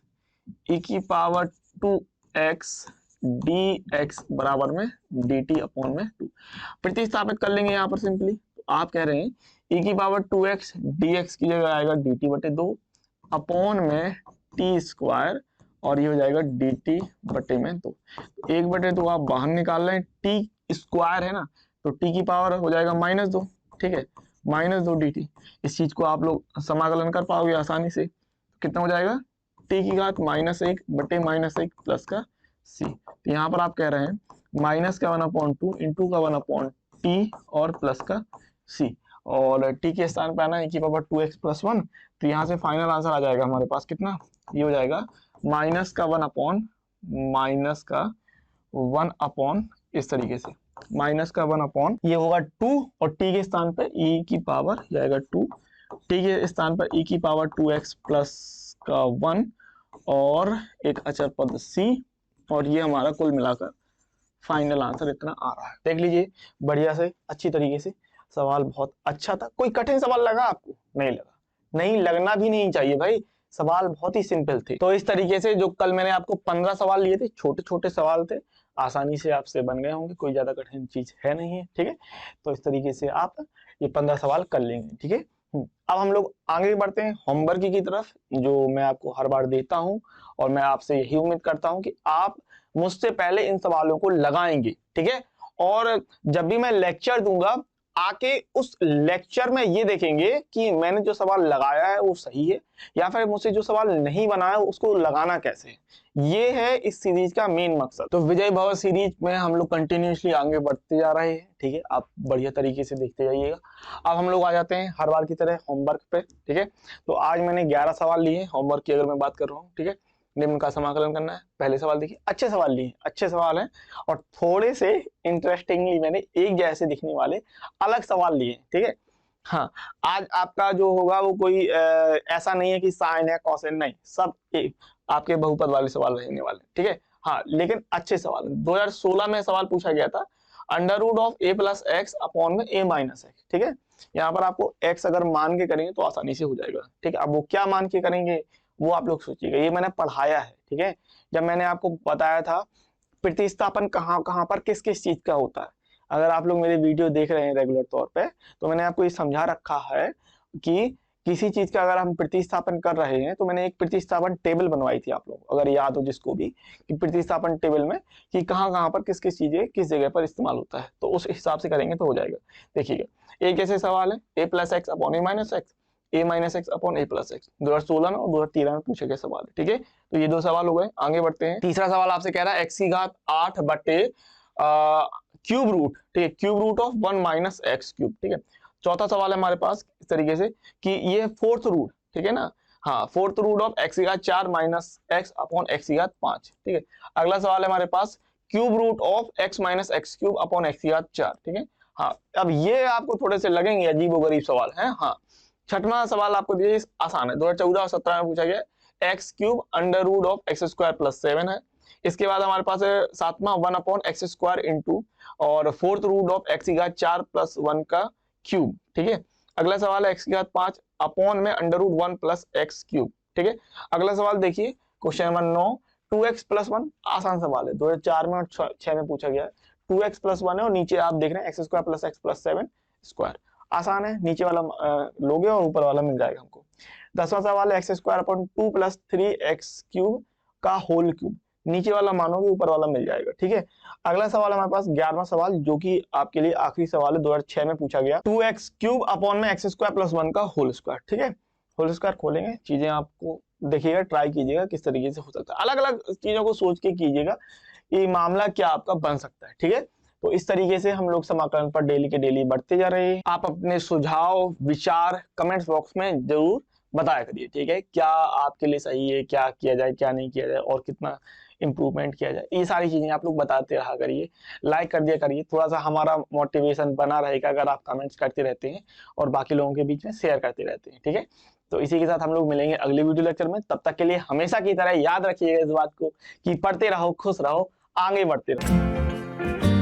e की पावर 2x dx बराबर में dt अपॉन में 2। प्रतिस्थापित कर लेंगे यहाँ पर सिंपली, तो आप कह रहे हैं e की पावर 2x dx की जगह आएगा dt बटे 2 अपॉन में t स्क्वायर, और ये हो जाएगा dt बटे में 2। 1 बटे 2 आप बाहर निकाल रहे हैं, t स्क्वायर है ना, तो t की पावर हो जाएगा -2, ठीक है, -2 dt। इस चीज को आप लोग समाकलन कर पाओगे आसानी से, कितना हो जाएगा, t की घात -1 बटे -1 प्लस का c। तो यहाँ पर आप कह रहे हैं माइनस का 1/2 इंटू का 1/t और प्लस का c, और t के स्थान पे आना e की पावर 2x प्लस 1। तो यहाँ से फाइनल आंसर आ जाएगा हमारे पास कितना, ये हो जाएगा माइनस का 1/, इस तरीके से माइनस का 1/, ये होगा 2 और t के स्थान पे e की पावर जाएगा 2, t के स्थान पर e की पावर 2x प्लस का 1 और एक अचर पद c, और ये हमारा कुल मिलाकर फाइनल आंसर इतना आ रहा है। देख लीजिए बढ़िया से अच्छी तरीके से, सवाल बहुत अच्छा था। कोई कठिन सवाल लगा आपको? नहीं लगा, नहीं लगना भी नहीं चाहिए भाई, सवाल बहुत ही सिंपल थे। तो इस तरीके से जो कल मैंने आपको 15 सवाल लिए थे, छोटे छोटे सवाल थे, आसानी से आपसे बन गए होंगे, कोई ज्यादा कठिन चीज है नहीं है, ठीक है। तो इस तरीके से आप ये 15 सवाल कर लेंगे, ठीक है। अब हम लोग आगे बढ़ते हैं होमवर्क की तरफ, जो मैं आपको हर बार देता हूं, और मैं आपसे यही उम्मीद करता हूं कि आप मुझसे पहले इन सवालों को लगाएंगे, ठीक है। और जब भी मैं लेक्चर दूंगा, आके उस लेक्चर में ये देखेंगे कि मैंने जो सवाल लगाया है वो सही है, या फिर मुझसे जो सवाल नहीं बनाया उसको लगाना कैसे है। ये है इस सीरीज का मेन मकसद। तो विजय भव सीरीज में हम लोग कंटिन्यूअसली आगे बढ़ते जा रहे हैं, ठीक है, आप बढ़िया तरीके से देखते जाइएगा। अब हम लोग आ जाते हैं हर बार की तरह होमवर्क पे, ठीक है। तो आज मैंने 11 सवाल लिए होमवर्क की, अगर मैं बात कर रहा हूँ, ठीक है। निम्न का समाकलन करना है। पहले सवाल देखिए, अच्छे सवाल लिए, अच्छे सवाल हैं, और थोड़े से इंटरेस्टिंगली मैंने एक जैसे दिखने वाले अलग सवाल लिए, ठीक है। हाँ, आज आपका जो होगा वो कोई ऐसा नहीं है कि साइन है कॉसेन, नहीं, सब एक आपके बहुपद वाले सवाल रहने वाले, ठीक है। हाँ, लेकिन अच्छे सवाल। 2016 में सवाल पूछा गया था, under root of a plus x upon में a माइनस एक्स, ठीक है। यहाँ पर आपको x अगर मान के करेंगे तो आसानी से हो जाएगा, ठीक है। अब वो क्या मान के करेंगे वो आप लोग सोचिएगा, ये मैंने पढ़ाया है, ठीक है। जब मैंने आपको बताया था प्रतिस्थापन कहाँ कहाँ पर किस किस चीज का होता है, अगर आप लोग मेरे वीडियो देख रहे हैं रेगुलर तौर पे, तो मैंने आपको ये समझा रखा है कि किसी चीज का अगर हम प्रतिस्थापन कर रहे हैं, तो मैंने एक प्रतिस्थापन टेबल बनवाई थी, आप लोग अगर याद हो जिसको भी, कि प्रतिस्थापन टेबल में कि कहाँ कहाँ पर किस किस चीजें किस जगह पर इस्तेमाल होता है, तो उस हिसाब से करेंगे तो हो जाएगा। देखिएगा, एक ऐसे सवाल है a plus x upon A minus x, a minus x upon A plus x, 2016 में और 2013 में पूछे गए सवाल है, ठीक है। तो ये दो सवाल हो गए। आगे बढ़ते हैं, तीसरा सवाल आपसे कह रहा है x की घात 8 बटे क्यूब रूट, ठीक है, cube root of 1 minus x cube, ठीक है। चौथा सवाल है हमारे पास इस तरीके से कि ये फोर्थ रूट, ठीक है ना, हाँ, फोर्थ रूट ऑफ x की घात 4 माइनस एक्स अपॉन x की घात 5, ठीक है। अगला सवाल है हमारे पास cube root of x minus x cube upon x की घात 4, ठीक है। हाँ, अब ये आपको थोड़े से लगेंगे अजीबोगरीब सवाल है। हाँ, छठवां सवाल आपको दिया आसान है, 2014 और 17 में पूछा गया, x cube under root of x square plus 7 है। इसके बाद हमारे पास है सातवां 1 अपॉन एक्स स्क्वायर इंटू और फोर्थ रूट ऑफ एक्स की घात 4 प्लस 1 का क्यूब, ठीक है। अगला सवाल है एक्स की घात 5 अपॉन में under root 1 plus x cube, ठीक है। अगला सवाल देखिए क्वेश्चन नंबर 9, 2x प्लस 1, आसान सवाल है, 2004 में और 6 में पूछा गया है। 2x प्लस 1 है और नीचे आप देख रहे हैं x square plus x plus 7 square, आसान है, नीचे वाला लोगे और ऊपर वाला मिल जाएगा हमको। 10वां सवाल है x square upon 2 plus 3x cube का होल क्यूब, नीचे वाला मानोगे ऊपर वाला मिल जाएगा, ठीक है। अगला सवाल हमारे पास 11वां सवाल जो कि आपके लिए आखिरी सवाल है, 2006 में पूछा गया, 2x क्यूब अपॉन में एक्स स्क्वायर प्लस 1 का होल स्क्वायर, ठीक है। होल स्क्वायर खोलेंगे, चीजें आपको देखिएगा, ट्राई कीजिएगा किस तरीके से हो सकता है, अलग अलग चीजों को सोच के कीजिएगा, ये मामला क्या आपका बन सकता है, ठीक है। तो इस तरीके से हम लोग समाकलन पर डेली के डेली बढ़ते जा रहे हैं। आप अपने सुझाव विचार कमेंट्स बॉक्स में जरूर बताया करिए, ठीक है, क्या आपके लिए सही है, क्या किया जाए, क्या नहीं किया जाए और कितना इंप्रूवमेंट किया जाए, ये सारी चीजें आप लोग बताते रहा करिए, लाइक कर दिया करिए, थोड़ा सा हमारा मोटिवेशन बना रहेगा अगर आप कमेंट्स करते रहते हैं और बाकी लोगों के बीच में शेयर करते रहते हैं, ठीक है। तो इसी के साथ हम लोग मिलेंगे अगले वीडियो लेक्चर में, तब तक के लिए हमेशा की तरह याद रखिएगा इस बात को कि पढ़ते रहो, खुश रहो, आगे बढ़ते रहो।